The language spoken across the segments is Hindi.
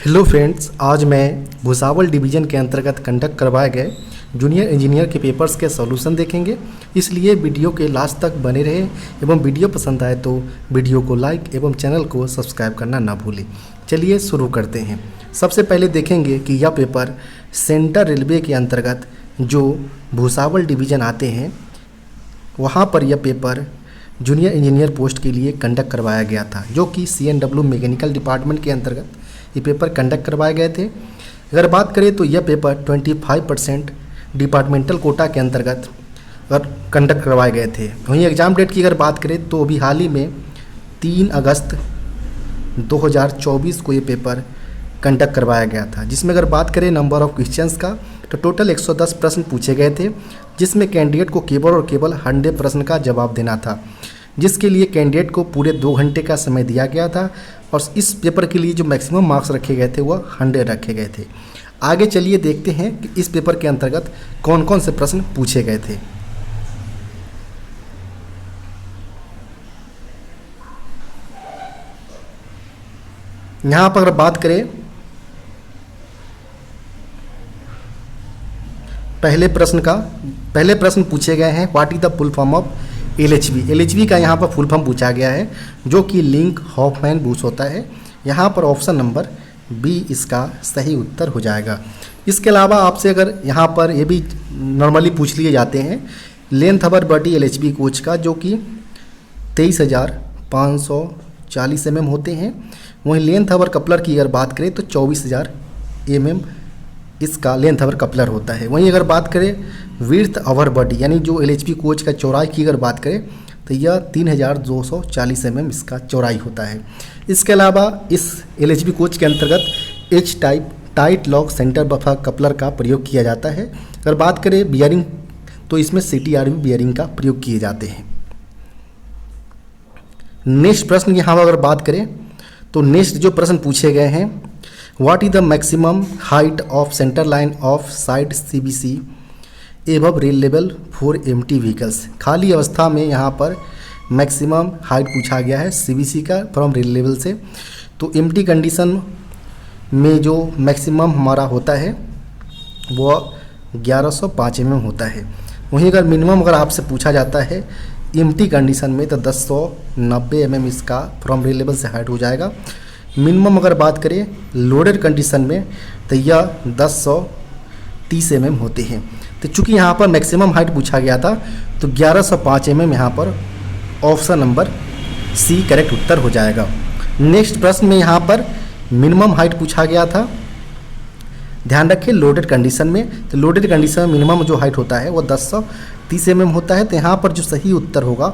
हेलो फ्रेंड्स, आज मैं भुसावल डिवीज़न के अंतर्गत कंडक्ट करवाए गए जूनियर इंजीनियर के पेपर्स के सॉल्यूशन देखेंगे। इसलिए वीडियो के लास्ट तक बने रहें एवं वीडियो पसंद आए तो वीडियो को लाइक एवं चैनल को सब्सक्राइब करना ना भूलें। चलिए शुरू करते हैं। सबसे पहले देखेंगे कि यह पेपर सेंट्रल रेलवे के अंतर्गत जो भुसावल डिवीज़न आते हैं वहाँ पर यह पेपर जूनियर इंजीनियर पोस्ट के लिए कंडक्ट करवाया गया था, जो कि CNW मैकेनिकल डिपार्टमेंट के अंतर्गत ये पेपर कंडक्ट करवाए गए थे। अगर बात करें तो यह पेपर 25% डिपार्टमेंटल कोटा के अंतर्गत कंडक्ट करवाए गए थे। वहीं एग्ज़ाम डेट की अगर बात करें तो अभी हाल ही में 3 अगस्त 2024 को ये पेपर कंडक्ट करवाया गया था, जिसमें अगर बात करें नंबर ऑफ़ क्वेश्चंस का तो टोटल 110 प्रश्न पूछे गए थे, जिसमें कैंडिडेट को केवल और केवल 100 प्रश्न का जवाब देना था, जिसके लिए कैंडिडेट को पूरे 2 घंटे का समय दिया गया था। और इस पेपर के लिए जो मैक्सिमम मार्क्स रखे गए थे वह 100 रखे गए थे। आगे चलिए देखते हैं कि इस पेपर के अंतर्गत कौन कौन से प्रश्न पूछे गए थे। यहाँ पर अगर बात करें पहले प्रश्न पूछे गए हैं, what is the full form of LHV। LHV का यहाँ पर फुल फॉर्म पूछा गया है, जो कि लिंक हॉफमैन बूश होता है। यहाँ पर ऑप्शन नंबर B इसका सही उत्तर हो जाएगा। इसके अलावा आपसे अगर यहाँ पर ये भी नॉर्मली पूछ लिए जाते हैं length our body LHV coach का, जो कि 23,540 mm होते हैं। वहीं लेंथ अवर कपलर की अगर बात करें तो 24,000 mm इसका लेंथ अवर कपलर होता है। वहीं अगर बात करें विड्थ अवर बॉडी यानी जो LHV कोच का चौड़ाई की अगर बात करें तो यह 3,240 mm इसका चौड़ाई होता है। इसके अलावा इस LHV कोच के अंतर्गत H type tight lock centre buffer coupler का प्रयोग किया जाता है। अगर बात करें बियरिंग तो इसमें CTRV बियरिंग का प्रयोग किए जाते हैं। नेक्स्ट प्रश्न यहाँ पर अगर बात करें तो नेक्स्ट जो प्रश्न पूछे गए हैं, what is the maximum height of centre line of side CBC above rail level for empty vehicles. खाली अवस्था में यहाँ पर मैक्सिमम हाइट पूछा गया है CBC का फ्रॉम रेल लेवल से। तो एम्प्टी कंडीशन में जो मैक्सिमम हमारा होता है वो 1105 mm होता है। वहीं अगर मिनिमम अगर आपसे पूछा जाता है एम्प्टी कंडीशन में तो 1090 mm इसका फ्रॉम रेल लेवल से हाइट हो जाएगा। मिनिमम अगर बात करें लोडेड कंडीशन में तो यह 1030 mm होते हैं। तो चूंकि यहाँ पर मैक्सिमम हाइट पूछा गया था तो 1105 mm यहाँ पर ऑप्शन नंबर C करेक्ट उत्तर हो जाएगा। नेक्स्ट प्रश्न में यहाँ पर मिनिमम हाइट पूछा गया था। ध्यान रखें लोडेड कंडीशन में, तो लोडेड कंडीशन में मिनिमम जो हाइट होता है वो 1030 mm होता है। तो यहाँ पर जो सही उत्तर होगा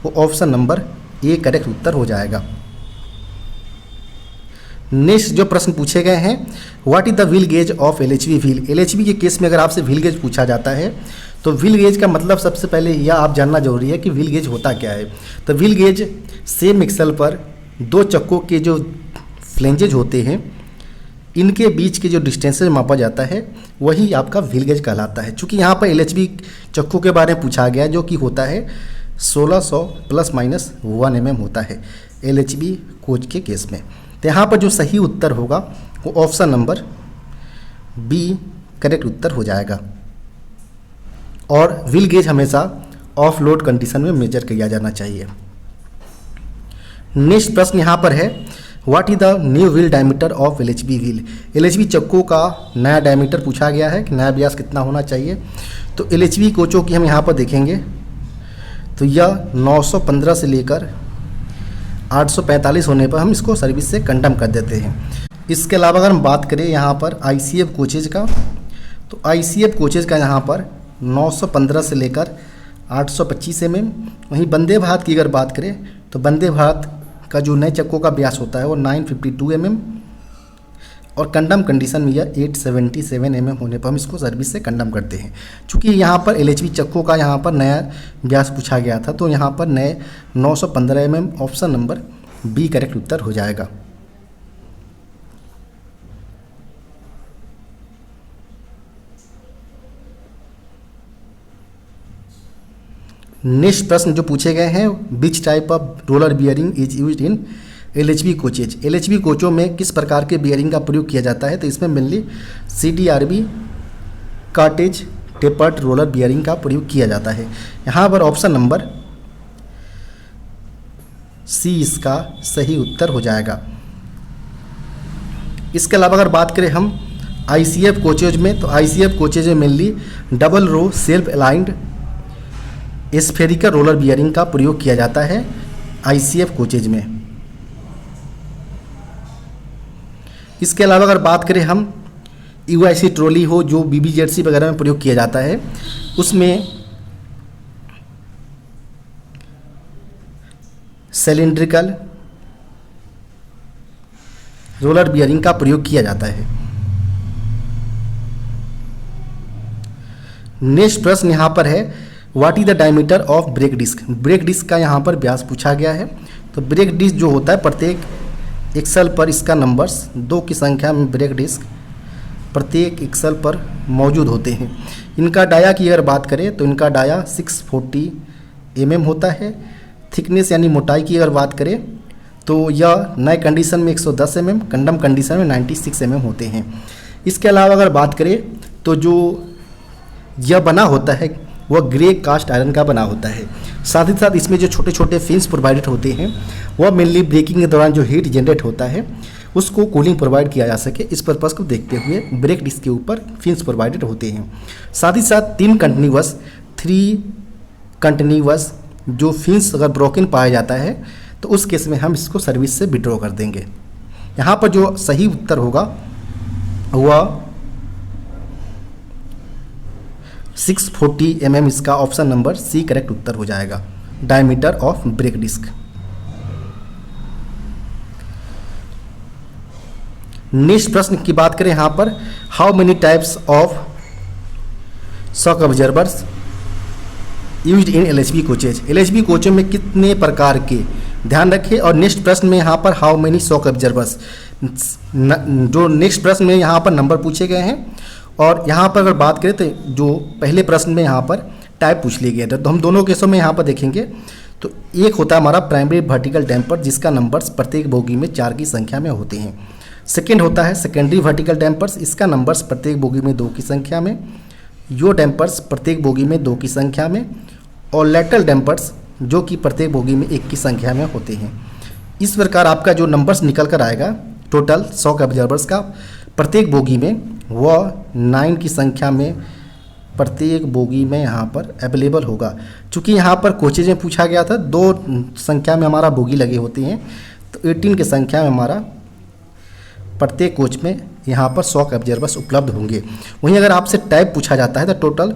वो ऑप्शन नंबर A करेक्ट उत्तर हो जाएगा। नेक्स्ट जो प्रश्न पूछे गए हैं, what is the wheel gauge of LHV wheel. LHV के केस में अगर आपसे व्हील गेज पूछा जाता है तो व्हील गेज का मतलब सबसे पहले यह आप जानना जरूरी है कि व्हील गेज होता क्या है। तो व्हील गेज सेम एक्सल पर 2 चक्कों के जो फ्लेंजेज होते हैं इनके बीच के जो डिस्टेंसेज मापा जाता है वही आपका व्हील गेज कहलाता है। चूँकि यहाँ पर LHV चक्कों के बारे में पूछा गया, जो कि होता है 1600 ± 1 mm होता है LHV कोच के केस में। तो यहाँ पर जो सही उत्तर होगा वो ऑप्शन नंबर B करेक्ट उत्तर हो जाएगा। और व्हील गेज हमेशा ऑफ लोड कंडीशन में मेजर किया जाना चाहिए। नेक्स्ट प्रश्न यहाँ पर है, what is the new wheel diameter of LHV wheel. LHV चक्कों का नया डायमीटर पूछा गया है कि नया व्यास कितना होना चाहिए। तो LHV कोचों की हम यहाँ पर देखेंगे तो यह 915 से लेकर 845 होने पर हम इसको सर्विस से कंडम कर देते हैं। इसके अलावा अगर हम बात करें यहाँ पर ICF कोचेज का, तो ICF कोचेज का यहाँ पर 915 से लेकर 825 mm। वहीं वंदे भारत की अगर बात करें तो वंदे भारत का जो नए चक्कों का व्यास होता है वो 952 mm और कंडम कंडीशन में यह 877 mm होने पर हम इसको सर्विस से कंडम करते हैं। चूँकि यहाँ पर LHV चक्कों का यहाँ पर नया व्यास पूछा गया था तो यहाँ पर नए 915 mm option number B correct उत्तर हो जाएगा। नेक्स्ट प्रश्न जो पूछे गए हैं, which type of roller bearing is used in LHB coaches, LHB कोचों में किस प्रकार के बियरिंग का प्रयोग किया जाता है? तो इसमें mainly CTRB cottage tapered roller bearing का प्रयोग किया जाता है। यहाँ पर ऑप्शन नंबर C इसका सही उत्तर हो जाएगा। इसके अलावा अगर बात करें हम ICF कोचेज में, तो ICF कोचेज में mainly double row self aligned spherical roller bearing का प्रयोग किया जाता है ICF कोचेज में। इसके अलावा अगर बात करें हम UIC ट्रॉली हो जो BBZC वगैरह में प्रयोग किया जाता है, उसमें सिलिंड्रिकल रोलर बियरिंग का प्रयोग किया जाता है। नेक्स्ट प्रश्न यहाँ पर है, what is the diameter of brake disc? Brake disc का यहाँ पर व्यास पूछा गया है। तो ब्रेक डिस्क जो होता है, प्रत्येक एक्सल पर इसका नंबर्स 2 की संख्या में ब्रेक डिस्क प्रत्येक एक्सल पर मौजूद होते हैं। इनका डाया की अगर बात करें तो इनका डाया 640 mm होता है। थिकनेस यानी मोटाई की अगर बात करें तो यह नए कंडीशन में 110 mm, कंडम कंडीशन में 96 mm होते हैं। इसके अलावा अगर बात करें तो जो यह बना होता है वह ग्रे कास्ट आयरन का बना होता है। साथ ही साथ इसमें जो छोटे छोटे फिन्स प्रोवाइडेड होते हैं वह मेनली ब्रेकिंग के दौरान जो हीट जनरेट होता है उसको कूलिंग प्रोवाइड किया जा सके, इस पर्पज़ को देखते हुए ब्रेक डिस्क के ऊपर फिन्स प्रोवाइडेड होते हैं। साथ ही साथ 3 कंटिन्यूअस जो फिन्स अगर ब्रोकन पाया जाता है तो उस केस में हम इसको सर्विस से विड्रॉ कर देंगे। यहाँ पर जो सही उत्तर होगा वह 640 mm इसका ऑप्शन नंबर C करेक्ट उत्तर हो जाएगा, diameter of brake disc. Next प्रश्न की बात करें यहाँ पर, how many types of shock absorbers used in LHB coaches? LHB कोचों में कितने प्रकार के, ध्यान रखें। और नेक्स्ट प्रश्न में यहाँ पर हाउ मेनी शॉक ऑब्जर्वर्स, जो नेक्स्ट प्रश्न में यहाँ पर नंबर पूछे गए हैं। और यहाँ पर अगर बात करें तो जो पहले प्रश्न में यहाँ पर टाइप पूछ लिए गए थे, तो हम दोनों केसों में यहाँ पर देखेंगे तो एक होता है हमारा प्राइमरी वर्टिकल डैम्पर जिसका नंबर्स प्रत्येक बोगी में 4 की संख्या में होते हैं। सेकेंड होता है सेकेंडरी वर्टिकल डैम्पर्स, इसका नंबर्स प्रत्येक बोगी में 2 की संख्या में। यो डैम्पर्स प्रत्येक बोगी में 2 की संख्या में। और लेटरल डैम्पर्स जो कि प्रत्येक बोगी में 1 की संख्या में होते हैं। इस प्रकार आपका जो नंबर्स निकल कर आएगा टोटल शॉक ऑब्जर्वर्स का प्रत्येक बोगी में, वह 9 की संख्या में प्रत्येक बोगी में यहाँ पर अवेलेबल होगा। चूँकि यहाँ पर कोचेज में पूछा गया था 2 संख्या में हमारा बोगी लगे होते हैं, तो 18 की संख्या में हमारा प्रत्येक कोच में यहाँ पर शॉक ऑब्जर्वर्स उपलब्ध होंगे। वहीं अगर आपसे टाइप पूछा जाता है तो टोटल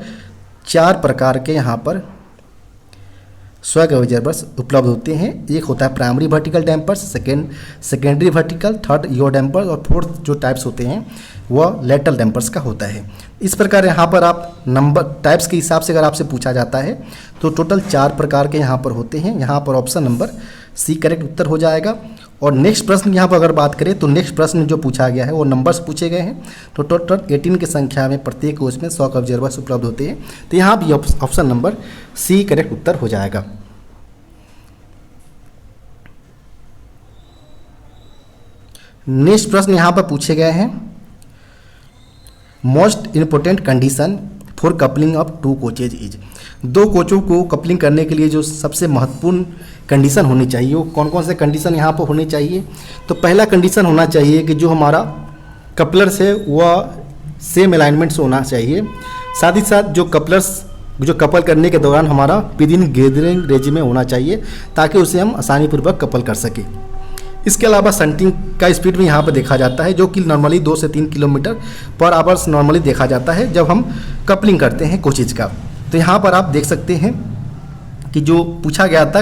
4 प्रकार के यहाँ पर शॉक ऑब्जर्वर्स उपलब्ध होते हैं। एक होता है primary vertical dampers, secondary vertical, third yaw dampers और फोर्थ जो टाइप्स होते हैं वह लेटरल डैम्पर्स का होता है। इस प्रकार यहाँ पर आप नंबर टाइप्स के हिसाब से अगर आपसे पूछा जाता है तो टोटल 4 प्रकार के यहाँ पर होते हैं। यहाँ पर ऑप्शन नंबर C करेक्ट उत्तर हो जाएगा। और नेक्स्ट प्रश्न यहाँ पर अगर बात करें तो नेक्स्ट प्रश्न जो पूछा गया है वो नंबर्स पूछे गए हैं। तो टोटल 18 की संख्या में प्रत्येक कोच में शॉक ऑब्जर्वर्स उपलब्ध होते हैं। तो यहाँ भी ऑप्शन नंबर C करेक्ट उत्तर हो जाएगा। नेक्स्ट प्रश्न यहाँ पर पूछे गए हैं, most important condition for coupling of 2 coaches is? 2 कोचों को कपलिंग करने के लिए जो सबसे महत्वपूर्ण कंडीशन होनी चाहिए वो कौन कौन से कंडीशन यहाँ पर होनी चाहिए? तो पहला कंडीशन होना चाहिए कि जो हमारा कपलर्स है वह सेम अलाइनमेंट से होना चाहिए। साथ ही साथ जो कपलर्स जो कपल करने के दौरान हमारा विद इन गैदरिंग रेंज में होना चाहिए ताकि उसे हम आसानीपूर्वक कपल कर सकें। इसके अलावा संटिंग का स्पीड भी यहाँ पर देखा जाता है जो कि नॉर्मली 2 से 3 किलोमीटर पर आवर्स नॉर्मली देखा जाता है जब हम कपलिंग करते हैं कोचेज का। तो यहाँ पर आप देख सकते हैं कि जो पूछा गया था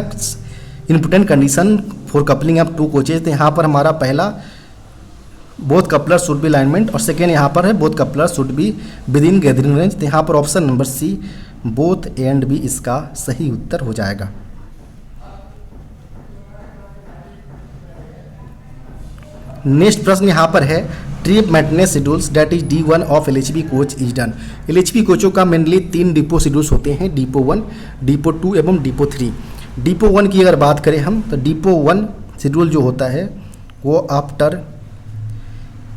important condition for coupling of 2 coaches, तो यहाँ पर हमारा पहला both coupler should be alignment और सेकेंड यहाँ पर है both coupler should be within gathering range. तो यहाँ पर option number C both and B इसका सही उत्तर हो जाएगा। नेक्स्ट प्रश्न यहाँ पर है, trip maintenance schedules that is D1 of LHB coach is done? LHB कोचों का मेनली 3 डिपो शेड्यूल्स होते हैं, डिपो 1, डिपो 2 एवं डिपो 3। डिपो 1 की अगर बात करें हम तो डिपो 1 शेड्यूल जो होता है वो आफ्टर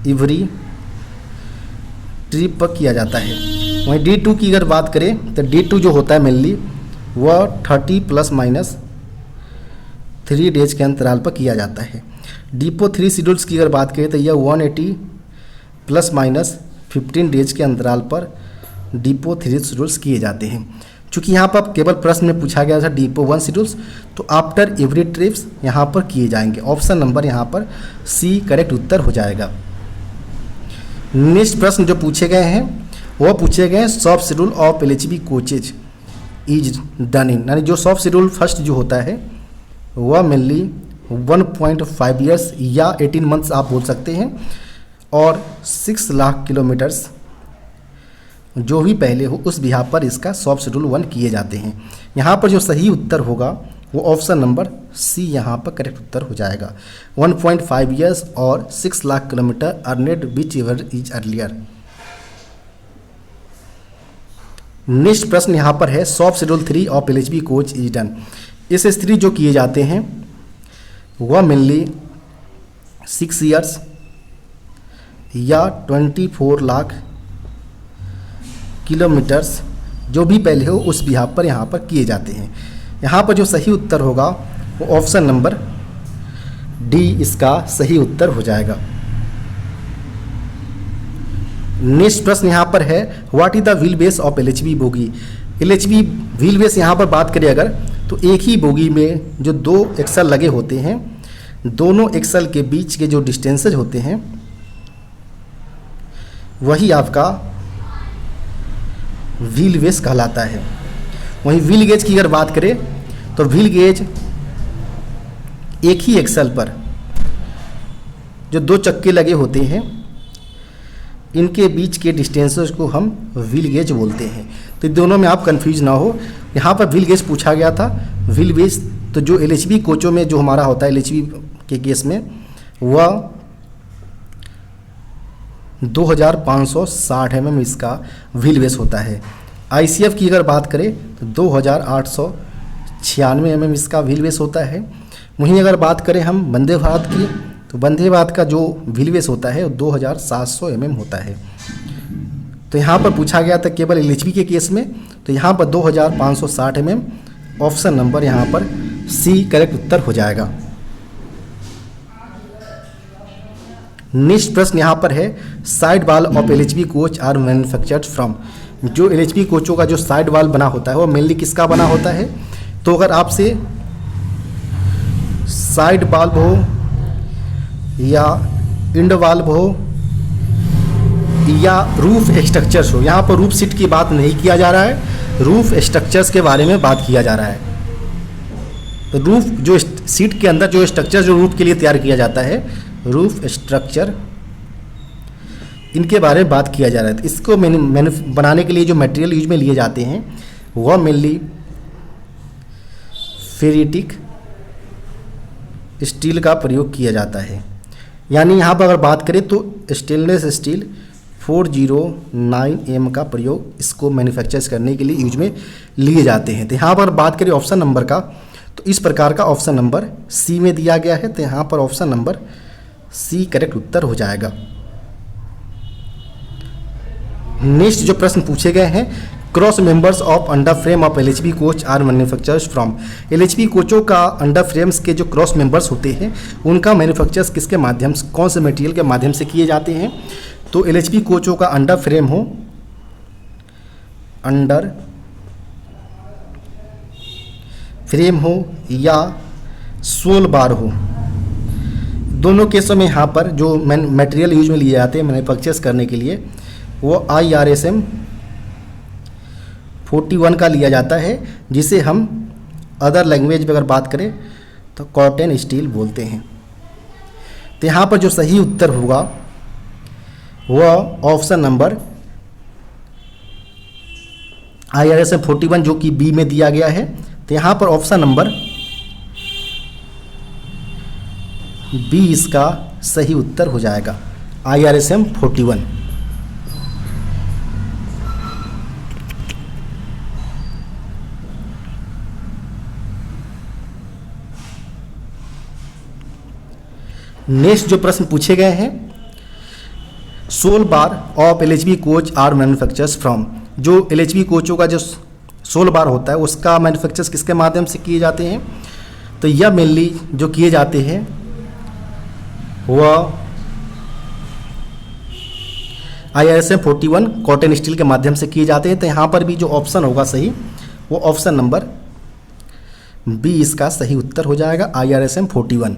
एवरी ट्रिप पर किया जाता है। वहीं D2 की अगर बात करें तो D2 जो होता है मेनली वह 30 ± 3 डेज के अंतराल पर किया जाता है। डिपो 3 शेड्यूल्स की अगर बात करें तो यह 180 ± 15 डेज के अंतराल पर डिपो 3 शेड्यूल्स किए जाते हैं। चूँकि यहाँ पर केवल प्रश्न में पूछा गया था डिपो 1 शेड्यूल्स, तो आफ्टर एवरी ट्रिप्स यहाँ पर किए जाएंगे। ऑप्शन नंबर यहाँ पर सी करेक्ट उत्तर हो जाएगा। नेक्स्ट प्रश्न जो पूछे गए हैं वह पूछे गए हैं soft schedule of LHB coaches is done in, यानी जो सॉफ्ट शेड्यूल फर्स्ट जो होता है वह मेनली 1.5 ईयर्स या 18 मंथ्स आप बोल सकते हैं, और 6 लाख किलोमीटर्स जो भी पहले हो उस बिहार पर इसका सॉफ्ट शेड्यूल 1 किए जाते हैं। यहाँ पर जो सही उत्तर होगा वो ऑप्शन नंबर सी यहाँ पर करेक्ट उत्तर हो जाएगा। 1.5 ईयर्स और 6 lakh kilometre अर्नेड which ever is earlier. Next प्रश्न यहाँ पर है soft schedule 3 of LHB coach is done. इस स्त्री जो किए जाते हैं वह मेनली 6 ईयर्स या 24 लाख किलोमीटर्स जो भी पहले हो उस बिहार पर यहाँ पर किए जाते हैं। यहाँ पर जो सही उत्तर होगा वो ऑप्शन नंबर डी इसका सही उत्तर हो जाएगा। नेक्स्ट प्रश्न यहाँ पर है what is the wheel base of LHB bogie. LHB wheel base यहाँ पर बात करें अगर तो एक ही बोगी में जो 2 एक्सल लगे होते हैं, दोनों एक्सल के बीच के जो डिस्टेंसेज होते हैं वही आपका व्हील बेस कहलाता है। वहीं व्हील गेज की अगर बात करें तो व्हील गेज एक ही एक्सल पर जो 2 चक्के लगे होते हैं इनके बीच के डिस्टेंसेस को हम व्हील गेज बोलते हैं। तो दोनों में आप कंफ्यूज ना हो। यहाँ पर व्हील गेज पूछा गया था। व्हील बेस तो जो LHB कोचों में जो हमारा होता है LHB के केस में वह 2560 mm इसका व्हील बेस होता है। ICF की अगर बात करें तो 2896 mm इसका व्हील बेस होता है। वहीं अगर बात करें हम वंदे भारत की तो वंदे भारत का जो व्हील बेस होता है वो 2700 mm होता है। तो यहाँ पर पूछा गया था केवल LHB के केस में, तो यहाँ पर 2560 mm ऑप्शन नंबर यहाँ पर सी करेक्ट उत्तर हो जाएगा। नेक्स्ट प्रश्न यहाँ पर है side wall of LHB coach are manufactured from. जो LHB कोचों का जो साइड वाल बना होता है वो मेनली किसका बना होता है। तो अगर आपसे साइड वाल्व हो या इंड वाल्व हो या रूफ स्ट्रक्चर्स हो, यहाँ पर रूफ सीट की बात नहीं किया जा रहा है, रूफ स्ट्रक्चर्स के बारे में बात किया जा रहा है। तो रूफ जो सीट के अंदर जो स्ट्रक्चर जो रूफ के लिए तैयार किया जाता है, रूफ स्ट्रक्चर, इनके बारे में बात किया जा रहा है। तो इसको बनाने के लिए जो मटेरियल यूज में लिए जाते हैं वह मेनली फेरिटिक स्टील का प्रयोग किया जाता है। यानी यहाँ पर अगर बात करें तो स्टेनलेस स्टील 409M का प्रयोग इसको मैन्युफैक्चर करने के लिए यूज में लिए जाते हैं। तो यहाँ पर बात करें ऑप्शन नंबर का तो इस प्रकार का ऑप्शन नंबर सी में दिया गया है। तो यहाँ पर ऑप्शन नंबर सी करेक्ट उत्तर हो जाएगा। नेक्स्ट जो प्रश्न पूछे गए हैं cross members of under frame of LHB coach are manufactures from. LHB कोचों का अंडर फ्रेम्स के जो क्रॉस मेंबर्स होते हैं उनका मैन्युफैक्चर्स किसके माध्यम से, कौन से मटेरियल के माध्यम से किए जाते हैं। तो LHB कोचों का अंडर फ्रेम हो, अंडर फ्रेम हो या सोल बार हो, दोनों केसों में यहाँ पर जो मटेरियल यूज में लिए जाते हैं मैन्युफैक्चर्स करने के लिए वो IRSM 41 का लिया जाता है, जिसे हम अदर लैंग्वेज में अगर बात करें तो कॉटन स्टील बोलते हैं। तो यहाँ पर जो सही उत्तर होगा वह ऑप्शन नंबर IRSM 41 जो कि बी में दिया गया है। तो यहाँ पर ऑप्शन नंबर बी इसका सही उत्तर हो जाएगा, IRSM 41। नेक्स्ट जो प्रश्न पूछे गए हैं, 16 bar of LHB coach are manufactures from, जो LHB कोचों का जो 16 बार होता है उसका मैन्युफैक्चर्स किसके माध्यम से किए जाते हैं, तो यह मेनली जो किए जाते हैं वह IRSM 41 कॉटन स्टील के माध्यम से किए जाते हैं। तो यहाँ पर भी जो ऑप्शन होगा सही वो ऑप्शन नंबर बी इसका सही उत्तर हो जाएगा, IRSM 41।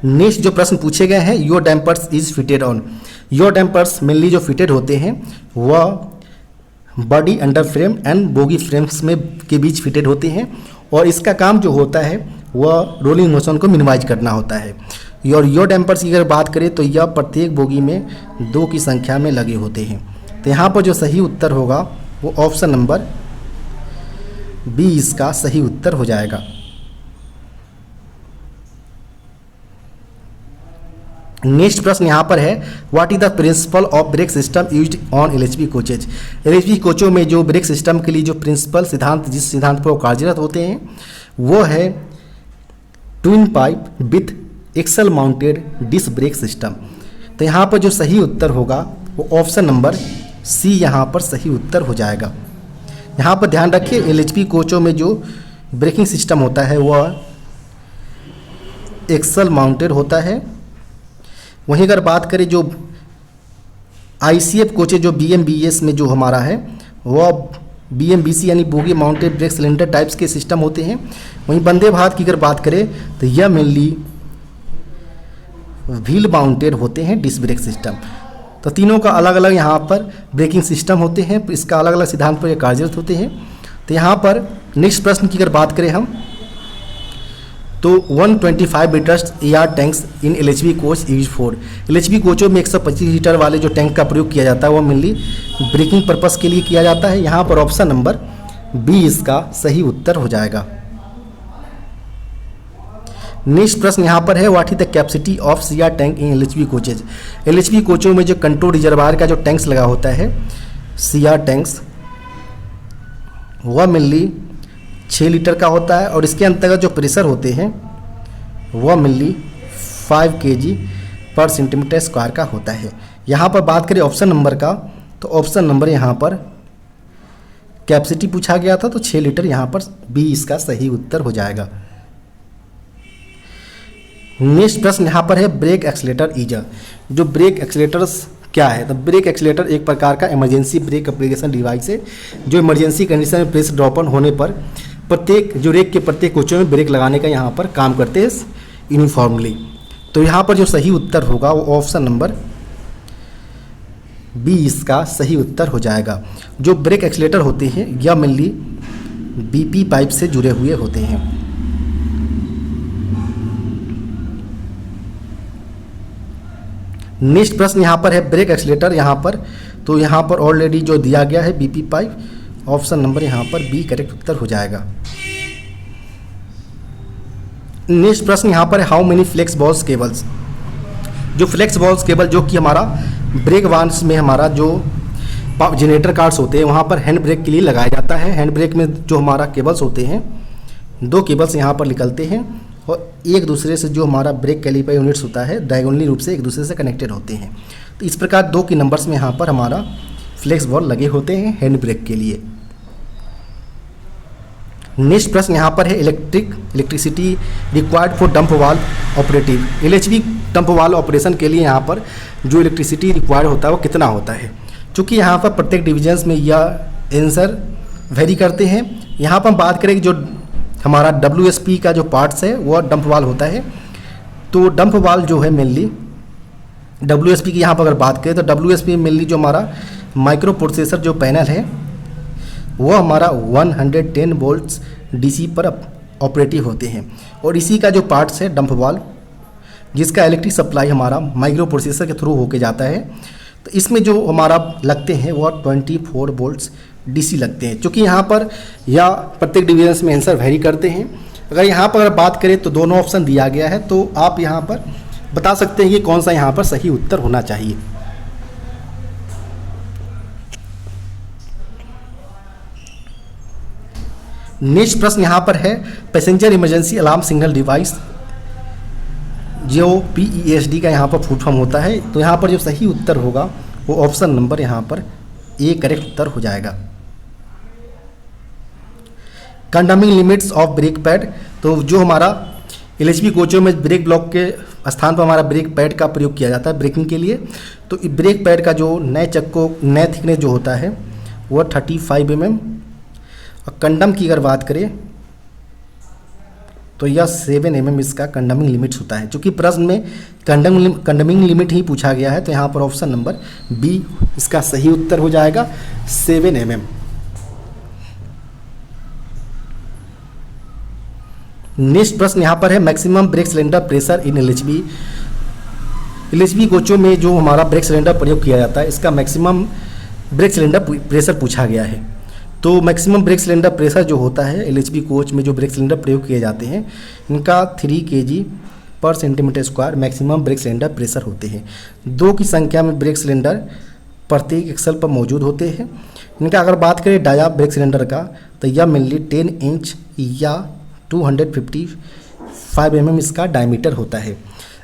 नेक्स्ट जो प्रश्न पूछे गए हैं, your dampers is fitted on, your dampers mainly जो फिटेड होते हैं वह body under frame and bogie frames में के बीच फिटेड होते हैं और इसका काम जो होता है वह रोलिंग मोशन को मिनिमाइज करना होता है। योर डैम्पर्स की अगर बात करें तो यह प्रत्येक बोगी में 2 की संख्या में लगे होते हैं। तो यहाँ पर जो सही उत्तर होगा वो ऑप्शन नंबर बी इसका सही उत्तर हो जाएगा। नेक्स्ट प्रश्न यहाँ पर है, what is the principle of brake system used on LHB coaches. LHB कोचों में जो ब्रेक सिस्टम के लिए जो प्रिंसिपल सिद्धांत जिस सिद्धांत पर वो कार्यरत होते हैं वो है twin pipe with axle mounted disc brake system. तो यहाँ पर जो सही उत्तर होगा वो ऑप्शन नंबर सी यहाँ पर सही उत्तर हो जाएगा। यहाँ पर ध्यान रखिए LHB कोचों में जो ब्रेकिंग सिस्टम होता है वह एक्सल माउंटेड होता है। वहीं अगर बात करें जो ICF कोचेज जो BMBS में जो हमारा है वह BMBC यानी bogie mounted brake cylinder types के सिस्टम होते हैं। वहीं वंदे भारत की अगर बात करें तो यह मेनली व्हील माउंटेड होते हैं डिस्क ब्रेक सिस्टम। तो तीनों का अलग अलग यहाँ पर ब्रेकिंग सिस्टम होते हैं, इसका अलग अलग सिद्धांत पर कार्यरत होते हैं। तो यहाँ पर नेक्स्ट प्रश्न की अगर बात करें हम तो 125 litres AR tanks in LHB coach use for, LHB कोचों में 125 लीटर वाले जो टैंक का प्रयोग किया जाता है वो मेनली ब्रेकिंग पर्पस के लिए किया जाता है। यहाँ पर ऑप्शन नंबर बी इसका सही उत्तर हो जाएगा। नेक्स्ट प्रश्न यहाँ पर है, what is the capacity of CR tank in LHB coaches. LHB कोचों में जो कंट्रोल रिजर्वायर का जो टैंक्स लगा होता है CR टैंक्स वह मेनली 6 लीटर का होता है और इसके अंतर्गत जो प्रेशर होते हैं वह मेनली 5 kg पर सेंटीमीटर स्क्वायर का होता है। यहाँ पर बात करें ऑप्शन नंबर का तो ऑप्शन नंबर यहाँ पर कैपेसिटी पूछा गया था तो 6 लीटर यहाँ पर बी इसका सही उत्तर हो जाएगा। नेक्स्ट प्रश्न यहाँ पर है, ब्रेक एक्सीलेटर ईजर। जो ब्रेक एक्सीलेटर्स क्या है, तो ब्रेक एक्सीलेटर एक प्रकार का इमरजेंसी ब्रेक एप्लीकेशन डिवाइस है जो इमरजेंसी कंडीशन में प्रेस ड्रॉप ऑन होने पर प्रत्येक जो रेक के प्रत्येक कोचों में ब्रेक लगाने का यहाँ पर काम करते हैं यूनिफॉर्मली। तो यहाँ पर जो सही उत्तर होगा वो ऑप्शन नंबर बी इसका सही उत्तर हो जाएगा। जो ब्रेक एक्सीलेटर होते हैं यह मेनली BP पाइप से जुड़े हुए होते हैं। नेक्स्ट प्रश्न यहाँ पर है, ब्रेक एक्सीलेटर यहाँ पर तो यहाँ पर ऑलरेडी जो दिया गया है BP पाइप, ऑप्शन नंबर यहाँ पर बी करेक्ट उत्तर हो जाएगा। नेक्स्ट प्रश्न यहाँ पर है, how many flexible cables. जो फ्लेक्स बॉल्स केबल जो कि हमारा ब्रेक वान्स में हमारा जो जनरेटर कार्ड्स होते हैं वहाँ पर हैंड ब्रेक के लिए लगाया जाता है। हैंड ब्रेक में जो हमारा केबल्स होते हैं 2 केबल्स यहाँ पर निकलते हैं और एक दूसरे से जो हमारा ब्रेक कैलिपर यूनिट्स होता है डायगोनली रूप से एक दूसरे से कनेक्टेड होते हैं। तो इस प्रकार 2 की नंबर्स में यहाँ पर हमारा फ्लेक्स बॉल लगे होते हैं हैंड ब्रेक के लिए। नेक्स्ट प्रश्न यहाँ पर है, electricity required for dump valve operative. LHB dump valve operation के लिए यहाँ पर जो इलेक्ट्रिसिटी रिक्वायर्ड होता है वो कितना होता है। चूँकि यहाँ पर प्रत्येक डिविजन्स में यह आंसर वेरी करते हैं। यहाँ पर हम बात करें कि जो हमारा WSP का जो पार्ट्स है वह डंप वाल्व होता है। तो डंप वाल्व जो है मेनली WSP की यहाँ पर अगर बात करें तो WSP मेनली जो हमारा माइक्रो प्रोसेसर जो पैनल है वो हमारा 110 वोल्ट्स DC पर ऑपरेटिव होते हैं और इसी का जो पार्ट्स है डंप वाल्व जिसका इलेक्ट्रिक सप्लाई हमारा माइक्रो प्रोसेसर के थ्रू होके जाता है। तो इसमें जो हमारा लगते हैं वो 24 वोल्ट्स DC लगते हैं। चूँकि यहाँ पर या प्रत्येक डिवीजन में आंसर वेरी करते हैं। अगर यहाँ पर बात करें तो दोनों ऑप्शन दिया गया है तो आप यहाँ पर बता सकते हैं कि कौन सा यहाँ पर सही उत्तर होना चाहिए। नेक्स्ट प्रश्न यहाँ पर है passenger emergency alarm signal device, जो PESD का यहाँ पर फुल फॉर्म होता है। तो यहाँ पर जो सही उत्तर होगा वो ऑप्शन नंबर यहाँ पर ए करेक्ट उत्तर हो जाएगा। कंडमिंग लिमिट्स ऑफ ब्रेक पैड, तो जो हमारा LHB कोचों में ब्रेक ब्लॉक के स्थान पर हमारा ब्रेक पैड का प्रयोग किया जाता है ब्रेकिंग के लिए। तो ब्रेक पैड का जो नए चक्कों नए थिकनेस जो होता है वो 35 mm, और कंडम की अगर बात करें तो यह 7 mm इसका कंडमिंग लिमिट्स होता है। चूँकि प्रश्न में कंडमिंग लिमिट ही पूछा गया है तो यहाँ पर ऑप्शन नंबर बी इसका सही उत्तर हो जाएगा 7 mm। नेक्स्ट प्रश्न यहाँ पर है maximum brake cylinder pressure in LHB कोचों में जो हमारा ब्रेक सिलेंडर प्रयोग किया जाता है इसका मैक्सिमम ब्रेक सिलेंडर प्रेशर पूछा गया है। तो मैक्सिमम ब्रेक सिलेंडर प्रेशर जो होता है LHB कोच में जो ब्रेक सिलेंडर प्रयोग किए जाते हैं इनका 3 kg/cm² maximum brake cylinder pressure होते हैं। 2 की संख्या में ब्रेक सिलेंडर प्रत्येक एक्सल पर मौजूद होते हैं। इनका अगर बात करें डाया ब्रेक सिलेंडर का तो यह मेनली 10 इंच या 255 mm इसका डायमीटर होता है।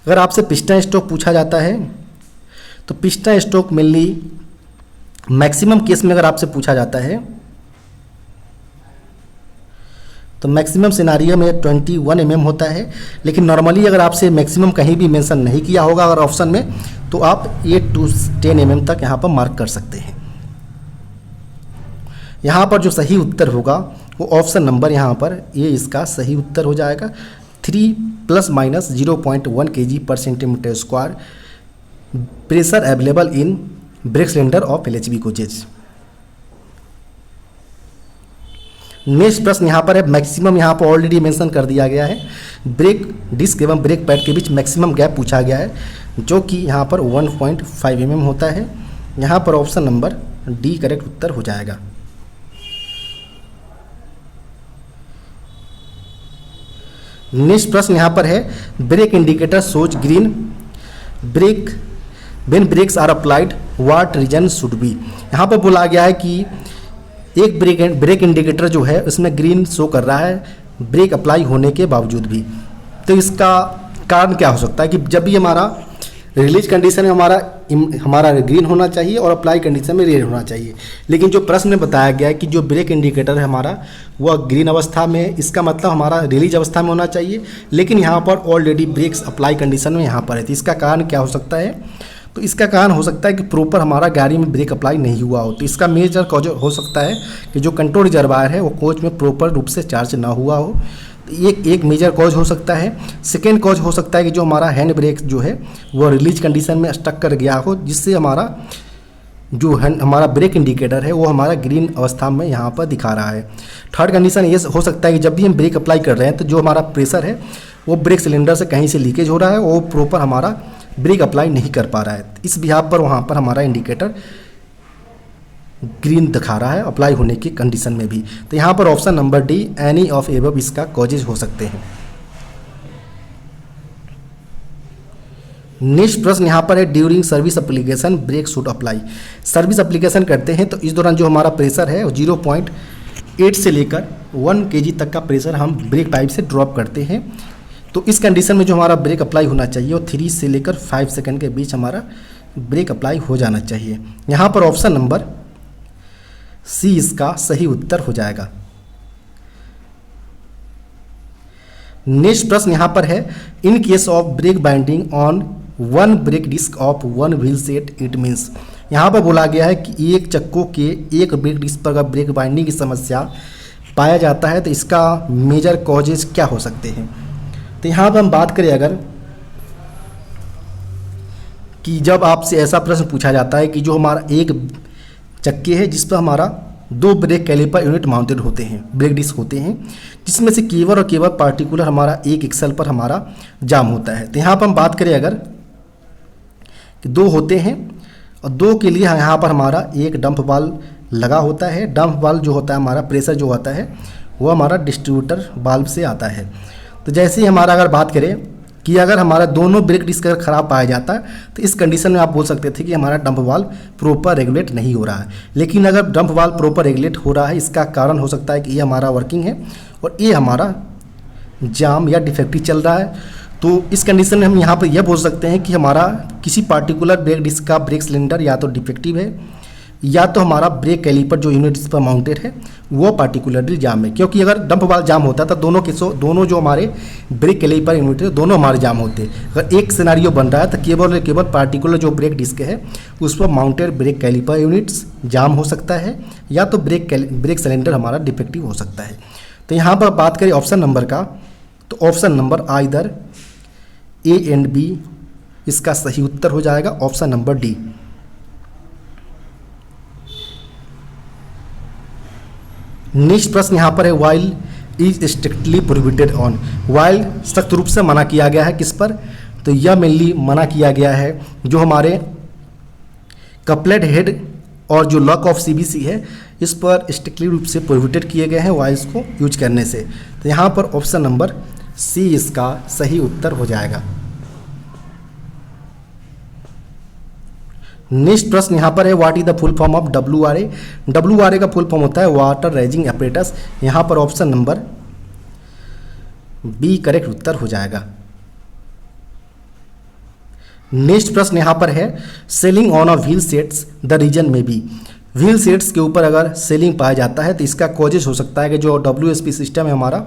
अगर आपसे पिस्टन स्ट्रोक पूछा जाता है तो piston stroke mainly maximum case में अगर आपसे पूछा जाता है तो मैक्सिमम सिनारियो में 21 mm होता है। लेकिन नॉर्मली अगर आपसे मैक्सिमम कहीं भी मेंशन नहीं किया होगा अगर ऑप्शन में तो आप 8 to 10 mm तक यहाँ पर मार्क कर सकते हैं। यहाँ पर जो सही उत्तर होगा वो ऑप्शन नंबर यहाँ पर ये इसका सही उत्तर हो जाएगा। 3 ± 0.1 kg/cm² pressure available in brake cylinder of LHB coaches. Next प्रश्न यहाँ पर है मैक्सिमम, यहाँ पर ऑलरेडी मेंशन कर दिया गया है। ब्रेक डिस्क एवं ब्रेक पैड के बीच मैक्सिमम गैप पूछा गया है जो कि यहाँ पर 1.5 mm होता है। यहाँ पर ऑप्शन नंबर डी करेक्ट उत्तर हो जाएगा। नेक्स्ट प्रश्न यहाँ पर है brake indicator shows green brake when brakes are applied what reason should be. यहाँ पर बोला गया है कि एक ब्रेक इंडिकेटर जो है उसमें ग्रीन शो कर रहा है ब्रेक अप्लाई होने के बावजूद भी। तो इसका कारण क्या हो सकता है कि जब भी हमारा रिलीज कंडीशन में हमारा ग्रीन होना चाहिए और अप्लाई कंडीशन में रेड होना चाहिए। लेकिन जो प्रश्न में बताया गया है कि जो ब्रेक इंडिकेटर है हमारा वह ग्रीन अवस्था में, इसका मतलब हमारा रिलीज अवस्था में होना चाहिए। लेकिन यहाँ पर ऑलरेडी ब्रेक्स अप्लाई कंडीशन में यहाँ पर है। तो इसका कारण क्या हो सकता है? तो इसका कारण हो सकता है कि प्रॉपर हमारा गाड़ी में ब्रेक अप्लाई नहीं हुआ हो। तो इसका मेजर कॉज हो सकता है कि जो कंट्रोल रिजर्वायर है वो कोच में प्रॉपर रूप से चार्ज ना हुआ हो। तो एक मेजर कॉज हो सकता है। सेकेंड कॉज हो सकता है कि जो हमारा हैंड ब्रेक जो है वो रिलीज कंडीशन में स्टक कर गया हो, जिससे हमारा जो हमारा ब्रेक इंडिकेटर है वो हमारा ग्रीन अवस्था में यहाँ पर दिखा रहा है। थर्ड कंडीशन ये हो सकता है कि जब भी हम ब्रेक अप्लाई कर रहे हैं तो जो हमारा प्रेशर है वो ब्रेक सिलेंडर से कहीं से लीकेज हो रहा है, वो प्रॉपर हमारा ब्रेक अप्लाई नहीं कर पा रहा है। इस बिहाफ पर वहाँ पर हमारा इंडिकेटर ग्रीन दिखा रहा है अप्लाई होने की कंडीशन में भी। तो यहाँ पर option number D any of above इसका कॉजेज हो सकते हैं। नेक्स्ट प्रश्न यहाँ पर है during service application brake should apply. Service application करते हैं तो इस दौरान जो हमारा प्रेशर है 0.8 से लेकर 1 kg तक का प्रेशर हम ब्रेक पाइप से ड्रॉप करते हैं। तो इस कंडीशन में जो हमारा ब्रेक अप्लाई होना चाहिए वो 3 से लेकर 5 सेकंड के बीच हमारा ब्रेक अप्लाई हो जाना चाहिए। यहाँ पर ऑप्शन नंबर सी इसका सही उत्तर हो जाएगा। नेक्स्ट प्रश्न यहाँ पर है in case of brake binding on one brake disc of one wheel set it means. यहाँ पर बोला गया है कि एक चक्कों के एक ब्रेक डिस्क पर अगर ब्रेक बाइंडिंग की समस्या पाया जाता है तो इसका मेजर कॉजेज क्या हो सकते हैं। तो यहाँ पर हम बात करें अगर कि जब आपसे ऐसा प्रश्न पूछा जाता है कि जो हमारा एक चक्के है जिस पर हमारा 2 ब्रेक कैलिपर यूनिट माउंटेड होते हैं, ब्रेक डिस्क होते हैं, जिसमें से केवल और केवल पार्टिकुलर हमारा एक एक्सल पर हमारा जाम होता है। तो यहाँ पर हम बात करें अगर कि 2 होते हैं और 2 के लिए यहाँ पर हमारा एक डंप वाल्व लगा होता है। डंप वाल्व जो होता है हमारा प्रेशर जो होता है वो हमारा डिस्ट्रीब्यूटर वाल्व से आता है। तो जैसे ही हमारा अगर बात करें कि अगर हमारा दोनों ब्रेक डिस्क अगर ख़राब पाया जाता तो इस कंडीशन में आप बोल सकते थे कि हमारा डंप वाल्व प्रॉपर रेगुलेट नहीं हो रहा है। लेकिन अगर डंप वाल्व प्रॉपर रेगुलेट हो रहा है, इसका कारण हो सकता है कि ये हमारा वर्किंग है और ये हमारा जाम या डिफेक्टिव चल रहा है। तो इस कंडीशन में हम यहाँ पर यह बोल सकते हैं कि हमारा किसी पार्टिकुलर ब्रेक डिस्क का ब्रेक सिलेंडर या तो डिफेक्टिव है या तो हमारा ब्रेक कैलिपर जो यूनिट इस पर माउंटेड है वो पार्टिकुलरली जाम है। क्योंकि अगर डंप वाल्व जाम होता तो दोनों जो हमारे ब्रेक कैलिपर यूनिट है दोनों हमारे जाम होते। अगर एक सिनेरियो बन रहा है तो केवल पार्टिकुलर जो ब्रेक डिस्क है उस पर माउंटेड ब्रेक कैलिपर यूनिट्स जाम हो सकता है या तो ब्रेक सिलेंडर हमारा डिफेक्टिव हो सकता है। तो यहाँ पर बात करें ऑप्शन नंबर का, तो option number either A and B इसका सही उत्तर हो जाएगा, ऑप्शन नंबर डी। नेक्स्ट प्रश्न यहाँ पर है while is strictly prohibited on. While सख्त रूप से मना किया गया है किस पर, तो यह मेनली मना किया गया है जो हमारे कपलेट हेड और जो लॉक ऑफ सीबीसी है इस पर स्ट्रिक्टली रूप से प्रोहिबिटेड किए गए हैं वाइल्स को यूज करने से। तो यहाँ पर ऑप्शन नंबर सी इसका सही उत्तर हो जाएगा। नेक्स्ट प्रश्न यहाँ पर है what is the full form of WRA। WRA का फुल फॉर्म होता है वाटर रेजिंग एपरेटस। यहाँ पर ऑप्शन नंबर बी करेक्ट उत्तर हो जाएगा। नेक्स्ट प्रश्न यहाँ पर है shelling on a wheel sets the reason may be. Wheel sets के ऊपर अगर सेलिंग पाया जाता है तो इसका कॉजेज हो सकता है कि जो WSP सिस्टम है हमारा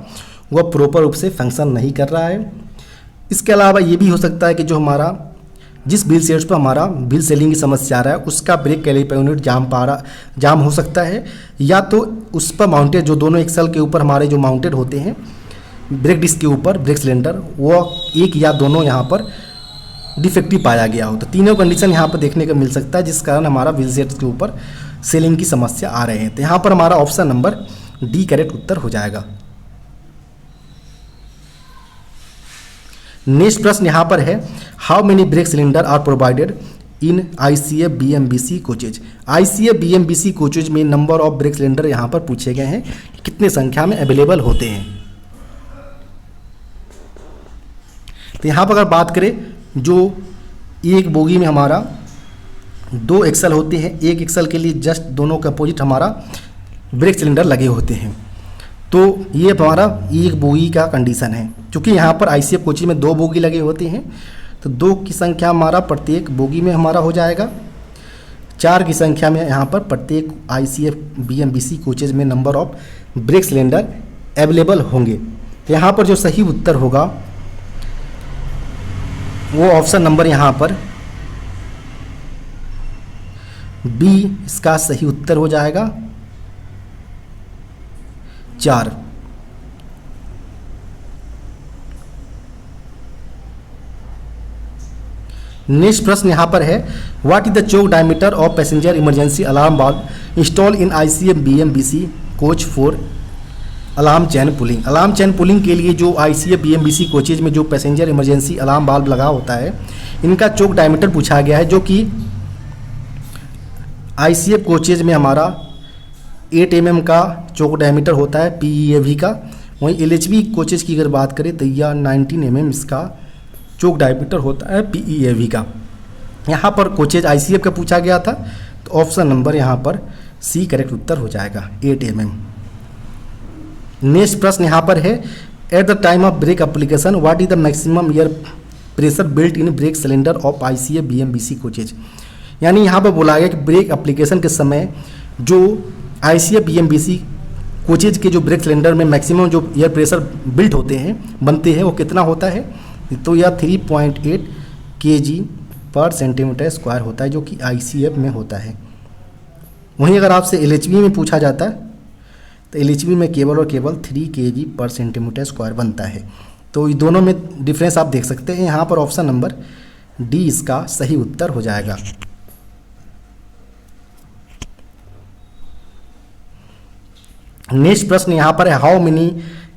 वह प्रॉपर रूप से फंक्शन नहीं कर रहा है। इसके अलावा ये भी हो सकता है कि जो हमारा जिस व्हील सेट्स पर हमारा व्हील सेलिंग की समस्या आ रहा है उसका ब्रेक कैलिपर यूनिट जाम हो सकता है या तो उस पर माउंटेड जो दोनों एक्सल के ऊपर हमारे जो माउंटेड होते हैं ब्रेक डिस्क के ऊपर ब्रेक सिलेंडर वो एक या दोनों यहाँ पर डिफेक्टिव पाया गया हो। तो तीनों कंडीशन यहाँ पर देखने को मिल सकता है जिस कारण हमारा व्हील सेट्स के ऊपर सेलिंग की समस्या आ रहे हैं। तो यहाँ पर हमारा ऑप्शन नंबर डी करेक्ट उत्तर हो जाएगा। नेक्स्ट प्रश्न यहाँ पर है how many brake cylinder are provided in ICF BMBC coaches. ICF BMBC coaches में नंबर ऑफ ब्रेक सिलेंडर यहाँ पर पूछे गए हैं कि कितने संख्या में अवेलेबल होते हैं। तो यहाँ पर अगर बात करें जो एक बोगी में हमारा 2 एक्सल होते हैं, एक एक्सल के लिए जस्ट दोनों के अपोजिट हमारा ब्रेक सिलेंडर लगे होते हैं। तो ये हमारा एक बोगी का कंडीशन है। क्योंकि यहाँ पर ICF कोचेज में 2 बोगी लगे होते हैं तो 2 की संख्या हमारा प्रत्येक बोगी में हमारा हो जाएगा। 4 की संख्या में यहाँ पर प्रत्येक ICF BMBC कोचेज में number of brake cylinder available होंगे। यहाँ पर जो सही उत्तर होगा वो ऑप्शन नंबर यहाँ पर बी इसका सही उत्तर हो जाएगा 4। नेक्स्ट प्रश्न यहाँ पर है what is the choke diameter of passenger emergency alarm valve install in ICF BMBC coach for alarm chain pulling. Alarm chain pulling के लिए जो ICF BMBC कोचेज में जो पैसेंजर इमरजेंसी अलार्म वाल्व लगा होता है इनका चोक डायमीटर पूछा गया है जो कि ICF कोचेज में हमारा 8 mm का चोक डायमीटर होता है PEAV का। वहीं LHB कोचेज की अगर बात करें तो यह 19 mm इसका चोक डायमीटर होता है PEAV का। यहाँ पर कोचेज ICF का पूछा गया था तो ऑप्शन नंबर यहाँ पर सी करेक्ट उत्तर हो जाएगा 8 mm। नेक्स्ट प्रश्न यहाँ पर है at the time of break application what is the maximum air pressure built in brake cylinder of ICF BMBC coaches. यानी यहाँ पर बोला गया कि ब्रेक एप्लीकेशन के समय जो ICF BMBC कोचेज के जो ब्रेक सिलेंडर में मैक्सिमम जो एयर प्रेशर बिल्ट होते हैं बनते हैं वो कितना होता है, तो यह 3.8 kg/cm² होता है जो कि ICF में होता है। वहीं अगर आपसे LHB में पूछा जाता है तो LHB में केवल और केवल 3 kg/cm² बनता है। तो ये दोनों में डिफरेंस आप देख सकते हैं। यहाँ पर ऑप्शन नंबर डी इसका सही उत्तर हो जाएगा। नेक्स्ट प्रश्न यहाँ पर है how many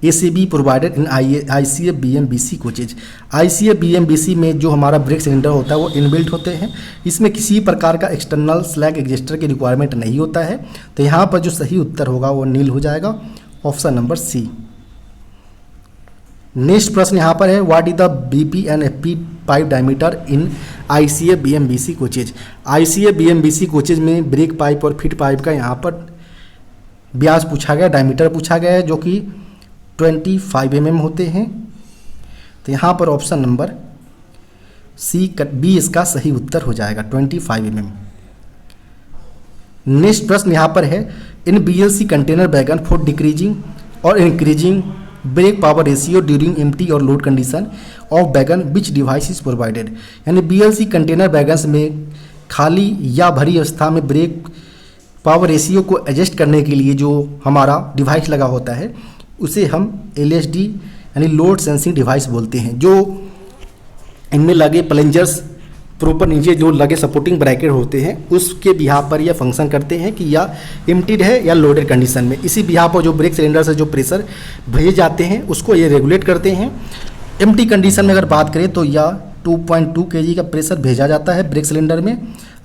ACB provided in ICF BMBC coaches. ICF BMBC में जो हमारा ब्रेक सिलेंडर होता है वो इनबिल्ट होते हैं। इसमें किसी प्रकार का एक्सटर्नल स्लैग एडजस्टर की रिक्वायरमेंट नहीं होता है। तो यहाँ पर जो सही उत्तर होगा वो नील हो जाएगा, ऑप्शन नंबर सी। नेक्स्ट प्रश्न यहाँ पर है, what is the BP and FP pipe diameter in ICF BMBC coaches. ICF BMBC coaches में ब्रेक पाइप और फिट पाइप का यहाँ पर व्यास पूछा गया, डायमीटर पूछा गया है, जो कि 25 mm होते हैं। तो यहाँ पर ऑप्शन नंबर बी इसका सही उत्तर हो जाएगा, 25 mm। नेक्स्ट प्रश्न यहाँ पर है, in BLC container wagon for decreasing और increasing brake power ratio during empty और load condition of wagon which device is provided. यानी बीएलसी कंटेनर वैगन्स में खाली या भरी अवस्था में ब्रेक पावर रेशियो को एडजस्ट करने के लिए जो हमारा डिवाइस लगा होता है उसे हम एलएसडी यानी लोड सेंसिंग डिवाइस बोलते हैं। जो इनमें लगे प्लंजर्स प्रॉपर नीचे जो लगे सपोर्टिंग ब्रैकेट होते हैं उसके बिहाफ पर यह फंक्शन करते हैं कि या एम्प्टीड है या लोडेड कंडीशन में। इसी बिहाफ पर जो ब्रेक सिलेंडर से जो प्रेशर भेजे जाते हैं उसको ये रेगुलेट करते हैं। एम्प्टी कंडीशन में अगर बात करें तो यह 2.2 kg का प्रेशर भेजा जाता है ब्रेक सिलेंडर में।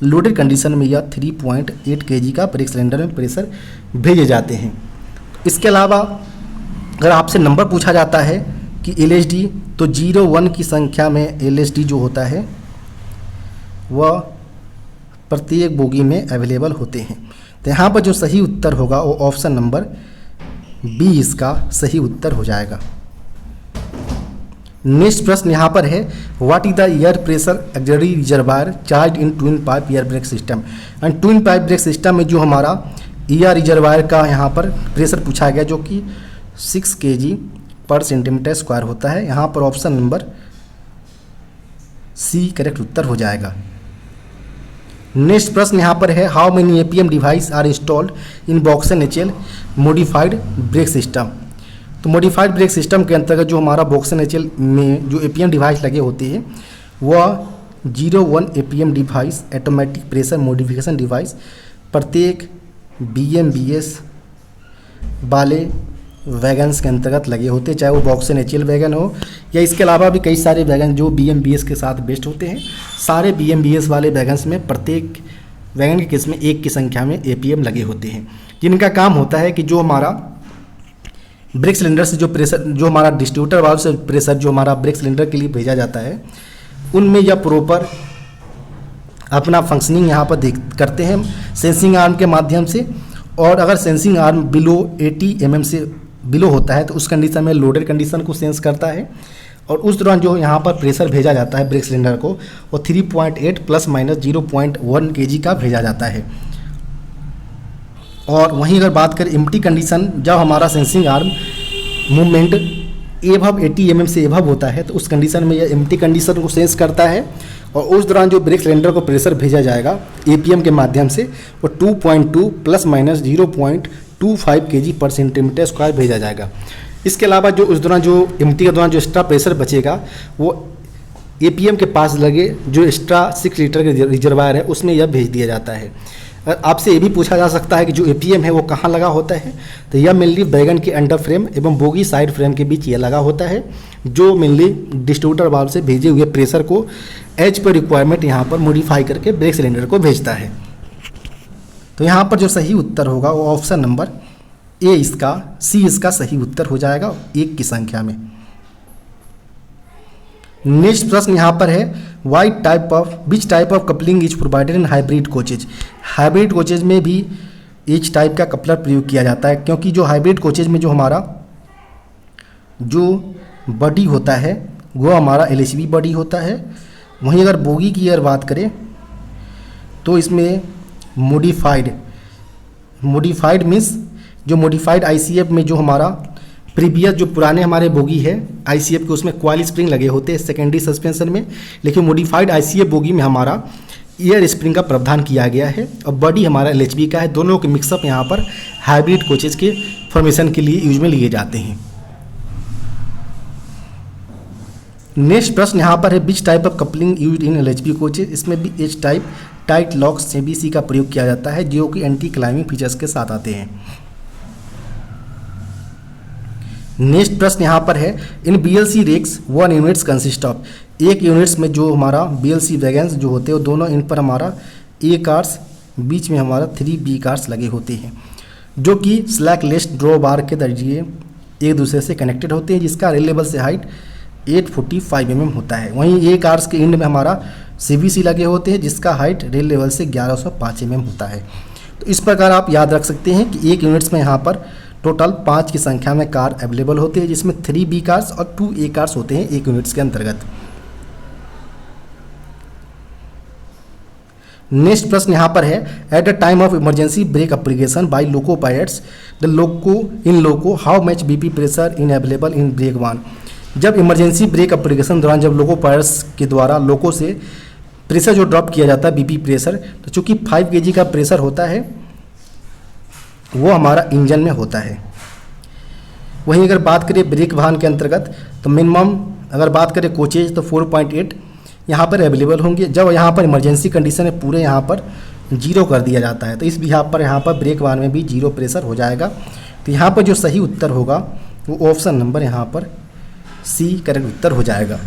लोडेड कंडीशन में यह 3.8 kg का ब्रेक सिलेंडर में प्रेशर भेजे जाते हैं। इसके अलावा अगर आपसे नंबर पूछा जाता है कि एलएसडी, तो 0-1 की संख्या में एलएसडी जो होता है वह प्रत्येक बोगी में अवेलेबल होते हैं। तो यहाँ पर जो सही उत्तर होगा वो ऑप्शन नंबर बी इसका सही उत्तर हो जाएगा। नेक्स्ट प्रश्न यहाँ पर है, what is the air pressure auxiliary reservoir charge in twin pipe air brake system. And twin pipe brake system में जो हमारा एयर रिजर्वायर का यहाँ पर प्रेशर पूछा गया जो कि 6 kg/cm² होता है। यहाँ पर ऑप्शन नंबर सी करेक्ट उत्तर हो जाएगा। नेक्स्ट प्रश्न यहाँ पर है, how many APM device are installed in BOXN HL modified brake system. तो मॉडिफाइड ब्रेक सिस्टम के अंतर्गत जो हमारा बॉक्सन एचएल में जो एपीएम डिवाइस लगे होते हैं वह 0-1 APM device automatic pressure modification device प्रत्येक बीएमबीएस वाले वैगन्स के अंतर्गत लगे होते हैं, चाहे वो बॉक्सन एचएल वैगन हो या इसके अलावा भी कई सारे वैगन जो बीएमबीएस के साथ बेस्ड होते हैं। सारे बीएमबीएस वाले वैगन्स में प्रत्येक वैगन के केस में 1 की संख्या में एपीएम लगे होते हैं, जिनका काम होता है कि जो हमारा ब्रेक सिलेंडर से जो प्रेशर, जो हमारा डिस्ट्रीब्यूटर वाल्व से प्रेशर जो हमारा ब्रेक सिलेंडर के लिए भेजा जाता है उनमें यह प्रॉपर अपना फंक्शनिंग यहाँ पर करते हैं सेंसिंग आर्म के माध्यम से। और अगर सेंसिंग आर्म बिलो 80 mm से बिलो होता है तो उस कंडीशन में लोडेड कंडीशन को सेंस करता है और उस दौरान जो यहाँ पर प्रेशर भेजा जाता है ब्रेक सिलेंडर को वो 3.8 ± 0.1 kg का भेजा जाता है। और वहीं अगर बात करें एम्प्टी कंडीशन, जब हमारा sensing arm movement above 80 mm से एभव होता है तो उस कंडीशन में यह एम्प्टी कंडीशन को सेंस करता है और उस दौरान जो ब्रेक सिलेंडर को प्रेशर भेजा जाएगा एपीएम के माध्यम से वो 2.2 ± 0.25 kg/cm² भेजा जाएगा। इसके अलावा जो उस दौरान जो एम्प्टी के दौरान जो एक्स्ट्रा प्रेशर बचेगा वो एपीएम के पास लगे जो एक्स्ट्रा 6 लीटर के रिजर्वायर है उसमें यह भेज दिया जाता है। आपसे ये भी पूछा जा सकता है कि जो एपीएम है वो कहाँ लगा होता है, तो यह मेनली वैगन के अंडर फ्रेम एवं बोगी साइड फ्रेम के बीच यह लगा होता है, जो मेनली डिस्ट्रीब्यूटर वाल्व से भेजे हुए प्रेशर को एज पर रिक्वायरमेंट यहाँ पर मॉडिफाई करके ब्रेक सिलेंडर को भेजता है। तो यहाँ पर जो सही उत्तर होगा वो ऑप्शन नंबर ए इसका सी इसका सही उत्तर हो जाएगा 1 की संख्या में। नेक्स्ट प्रश्न यहाँ पर है, विच type of coupling is provided in hybrid coaches. Hybrid coaches में भी इच टाइप का कपलर प्रयोग किया जाता है, क्योंकि जो हाइब्रिड कोचेज में जो हमारा जो बॉडी होता है वो हमारा एलएचबी बॉडी होता है। वहीं अगर बोगी की अगर बात करें तो इसमें मॉडिफाइड मीन्स जो मॉडिफाइड आईसीएफ में जो हमारा प्रीवियस जो पुराने हमारे बोगी है आईसीएफ के उसमें कॉइल स्प्रिंग लगे होते हैं सेकेंडरी सस्पेंशन में, लेकिन मॉडिफाइड आईसीएफ बोगी में हमारा एयर स्प्रिंग का प्रावधान किया गया है और बॉडी हमारा एलएचबी का है। दोनों के मिक्सअप यहाँ पर हाइब्रिड कोचेज के फॉर्मेशन के लिए यूज में लिए जाते हैं। नेक्स्ट प्रश्न यहाँ पर है, विच type of coupling use in LHB coaches. इसमें भी H type tight lock CBC का प्रयोग किया जाता है, जो कि एंटी क्लाइमिंग फीचर्स के साथ आते हैं। नेक्स्ट प्रश्न यहाँ पर है, in BLC rakes 1 units consist of. 1 units में जो हमारा बीएलसी वैगन्स जो होते हैं दोनों इन पर हमारा ए कार्स बीच में हमारा 3 बी कार्स लगे होते हैं, जो कि स्लैक लेस ड्रॉ बार के जरिए एक दूसरे से कनेक्टेड होते हैं, जिसका रेल लेवल से हाइट 845 mm होता है। वहीं एक आर्स के एंड में हमारा CBC लगे होते हैं, जिसका हाइट रेल लेवल से 1105 mm होता है। तो इस प्रकार आप याद रख सकते हैं कि एक यूनिट्स में यहाँ पर टोटल 5 की संख्या में कार अवेलेबल होते हैं, जिसमें 3B कार्स और 2A कार्स होते हैं एक यूनिट्स के अंतर्गत। नेक्स्ट प्रश्न यहाँ पर है, at the time of emergency brake application by loco pilots the loco how much BP pressure in available in brake 1। जब इमरजेंसी ब्रेक एप्लीकेशन दौरान जब लोको पायलट्स के द्वारा लोको से प्रेशर जो ड्रॉप किया जाता है BP प्रेशर, तो चूँकि 5 kg का प्रेशर होता है वो हमारा इंजन में होता है। वहीं अगर बात करें ब्रेक वाहन के अंतर्गत तो मिनिमम अगर बात करें कोचेज तो 4.8 यहाँ पर अवेलेबल होंगे। जब यहाँ पर इमरजेंसी कंडीशन में पूरे यहाँ पर 0 कर दिया जाता है, तो इस यहाँ पर ब्रेक वाहन में भी 0 प्रेशर हो जाएगा। तो यहाँ पर जो सही उत्तर होगा वो ऑप्शन नंबर यहाँ पर C करेक्ट उत्तर हो जाएगा।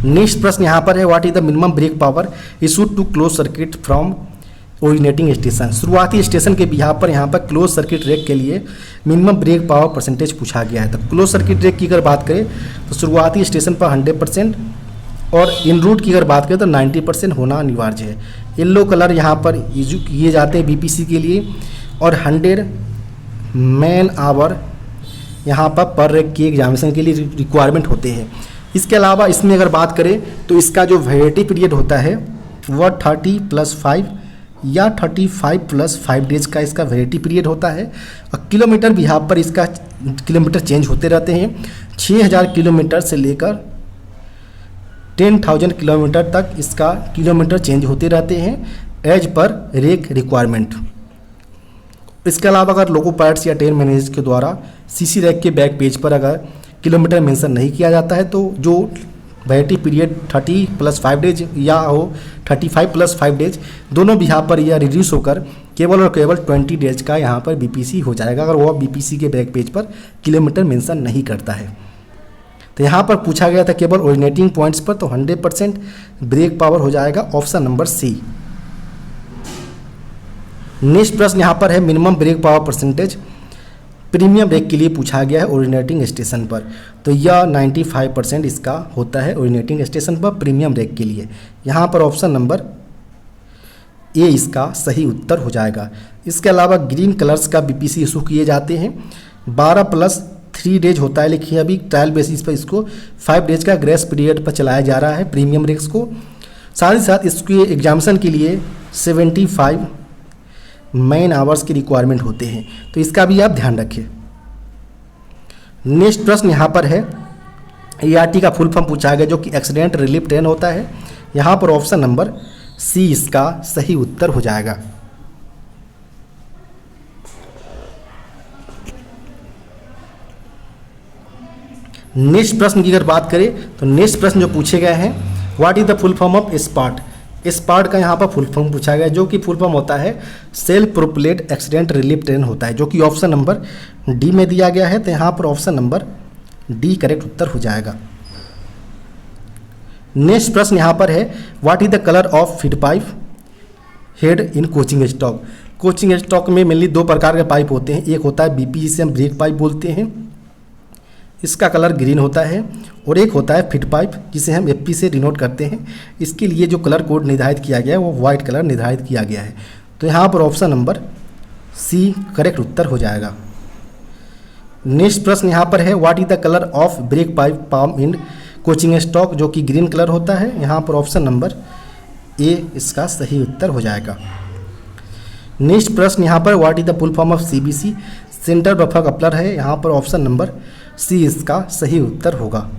नेक्स्ट प्रश्न यहाँ पर है, what is the minimum brake power issued to close circuit from originating station. शुरुआती स्टेशन के यहाँ पर क्लोज सर्किट रेक के लिए मिनिमम ब्रेक पावर परसेंटेज पूछा गया है। तो क्लोज सर्किट रेक की अगर बात करें तो शुरुआती स्टेशन पर 100% और इन रूट की अगर बात करें तो 90% होना अनिवार्य है। येलो कलर यहाँ पर यूज किए जाते हैं BPC के लिए और 100 मैन आवर यहाँ पर रेक की एग्जामिनेशन के लिए रिक्वायरमेंट होते हैं। इसके अलावा इसमें अगर बात करें तो इसका जो वैलिडिटी पीरियड होता है वह 30+5 या 35+5 डेज का इसका वैलिडिटी पीरियड होता है। और किलोमीटर भी यहाँ पर इसका किलोमीटर चेंज होते रहते हैं। 6000 किलोमीटर से लेकर 10,000 किलोमीटर तक इसका किलोमीटर चेंज होते रहते हैं एज पर रेक रिक्वायरमेंट। इसके अलावा अगर लोको पायलट्स या ट्रेन मैनेजर के द्वारा CC रैक के बैक पेज पर अगर किलोमीटर मेंशन नहीं किया जाता है तो जो वैलिडिटी पीरियड 30+5 डेज या हो 35+5 डेज दोनों भी यहाँ पर यह रिड्यूस होकर केवल और केवल 20 डेज का यहाँ पर BPC हो जाएगा, अगर वह BPC के बैक पेज पर किलोमीटर मेंशन नहीं करता है। तो यहाँ पर पूछा गया था केवल ओरिजिनेटिंग पॉइंट्स पर, तो 100% ब्रेक पावर हो जाएगा ऑप्शन नंबर C। नेक्स्ट प्रश्न यहाँ पर है, minimum brake power percentage premium brake के लिए पूछा गया है ओरिजिनेटिंग स्टेशन पर। तो यह 95% इसका होता है ओरिजिनेटिंग स्टेशन पर प्रीमियम ब्रेक के लिए। यहाँ पर ऑप्शन नंबर A इसका सही उत्तर हो जाएगा। इसके अलावा ग्रीन कलर्स का BPC इशू किए जाते हैं। 12+3 डेज होता है, लेकिन अभी ट्रायल बेसिस पर इसको 5 डेज का ग्रेस पीरियड पर चलाया जा रहा है प्रीमियम ब्रेक्स को। साथ ही साथ इसके एग्जामिनेशन के लिए 75 मैन आवर्स की रिक्वायरमेंट होते हैं, तो इसका भी आप ध्यान रखें। नेक्स्ट प्रश्न यहाँ पर है, ART का फुल फॉर्म पूछा गया जो कि एक्सीडेंट रिलीफ ट्रेन होता है। यहाँ पर ऑप्शन नंबर C इसका सही उत्तर हो जाएगा। नेक्स्ट प्रश्न की अगर बात करें तो नेक्स्ट प्रश्न जो पूछे गए हैं, what is the full form of SPART. SPART का यहाँ पर फुल फॉर्म पूछा गया जो कि फुल फॉर्म होता है self propelled accident relief train होता है, जो कि ऑप्शन नंबर D में दिया गया है। तो यहाँ पर ऑप्शन नंबर D करेक्ट उत्तर हो जाएगा। नेक्स्ट प्रश्न यहाँ पर है, what is the colour of feed pipe head in coaching stock. Coaching stock में मेनली 2 प्रकार के पाइप होते हैं, एक होता है BP जिसे हम ब्रेक पाइप बोलते हैं, इसका कलर ग्रीन होता है, और एक होता है फिट पाइप जिसे हम FP से डिनोट करते हैं। इसके लिए जो कलर कोड निर्धारित किया गया है वो वाइट कलर निर्धारित किया गया है। तो यहाँ पर ऑप्शन नंबर C करेक्ट उत्तर हो जाएगा। नेक्स्ट प्रश्न यहाँ पर है, what is the colour of break pipe palm in coaching stock, जो कि ग्रीन कलर होता है। यहाँ पर ऑप्शन नंबर A इसका सही उत्तर हो जाएगा। नेक्स्ट प्रश्न यहाँ पर, what is the full form of CBC centre buffer coupler है। यहाँ पर ऑप्शन नंबर C इसका सही उत्तर होगा।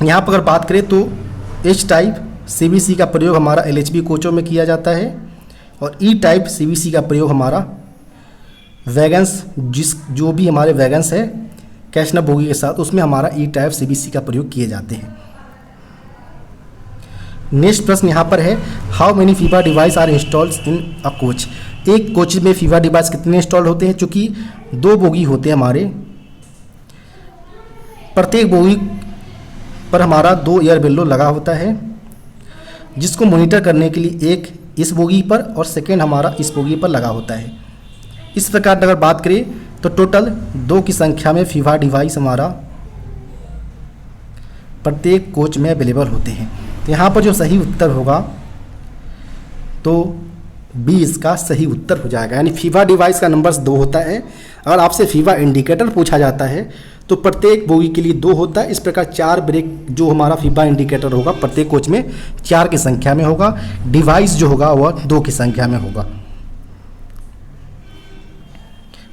यहाँ पर अगर बात करें तो H टाइप CBC का प्रयोग हमारा LHB कोचों में किया जाता है, और E टाइप CBC का प्रयोग हमारा वैगन्स जो भी हमारे वैगन्स है कैशना बोगी के साथ, उसमें हमारा E टाइप CBC का प्रयोग किए जाते हैं। नेक्स्ट प्रश्न यहाँ पर है, how many FIVA device are installed in a coach. एक कोच में फीवा डिवाइस कितने इंस्टॉल होते हैं। चूँकि 2 बोगी होते हैं हमारे, प्रत्येक बोगी पर हमारा 2 एयर बेलो लगा होता है, जिसको मॉनिटर करने के लिए एक इस बोगी पर और सेकेंड हमारा इस बोगी पर लगा होता है। इस प्रकार अगर बात करें तो टोटल 2 की संख्या में फीवा डिवाइस हमारा प्रत्येक कोच में अवेलेबल होते हैं। तो यहाँ पर जो सही उत्तर होगा तो बी इसका सही उत्तर हो जाएगा, यानी फीवा डिवाइस का नंबर 2 होता है। अगर आपसे फीवा इंडिकेटर पूछा जाता है तो प्रत्येक बोगी के लिए 2 होता है। इस प्रकार 4 ब्रेक जो हमारा फीवा इंडिकेटर होगा प्रत्येक कोच में 4 की संख्या में होगा, डिवाइस जो होगा वह 2 की संख्या में होगा।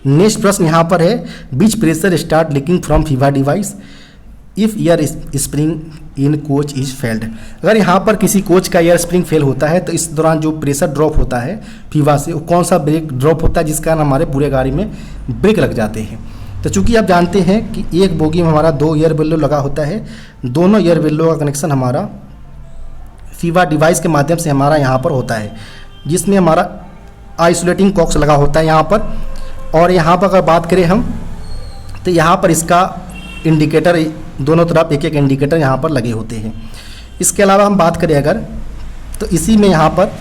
नेक्स्ट प्रश्न यहाँ पर है, which pressure start leaking from FIVA device if air spring in coach is failed. अगर यहाँ पर किसी कोच का एयर स्प्रिंग फेल होता है तो इस दौरान जो प्रेशर ड्रॉप होता है फीवा से, वो कौन सा ब्रेक ड्रॉप होता है जिस कारण हमारे पूरे गाड़ी में ब्रेक लग जाते हैं। तो चूंकि आप जानते हैं कि एक बोगी में हमारा 2 एयर बेल्लो लगा होता है, दोनों एयर बेल्लो का कनेक्शन हमारा फीवा डिवाइस के माध्यम से हमारा यहाँ पर होता है, जिसमें हमारा आइसोलेटिंग कॉक्स लगा होता है यहाँ पर। और यहाँ पर अगर बात करें हम तो यहाँ पर इसका इंडिकेटर दोनों तरफ एक एक इंडिकेटर यहाँ पर लगे होते हैं। इसके अलावा हम बात करें अगर तो इसी में यहाँ पर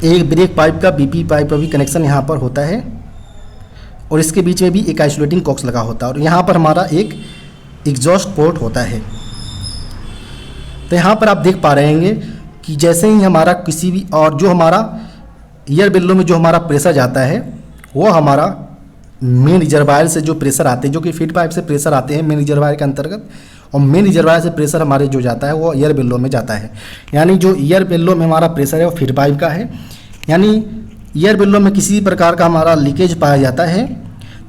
एक ब्रेक पाइप का बीपी पाइप का भी कनेक्शन यहाँ पर होता है और इसके बीच में भी एक आइसोलेटिंग कॉक्स लगा होता है और यहाँ पर हमारा एक एग्जॉस्ट पोर्ट होता है। तो यहाँ पर आप देख पा रहे हैं कि जैसे ही हमारा किसी भी और जो हमारा एयर बेल्लो में जो हमारा प्रेशर जाता है वो हमारा मेन रिजर्वायर से जो प्रेशर आते हैं, जो कि फीड पाइप से प्रेशर आते हैं मेन रिजर्वायर के अंतर्गत, और मेन रिजर्वायर से प्रेशर हमारे जो जाता है वो एयर बेल्लो में जाता है। यानी जो एयर बेल्लो में हमारा प्रेशर है वो फीड पाइप का है। यानी एयर बेल्लो में किसी प्रकार का हमारा लीकेज पाया जाता है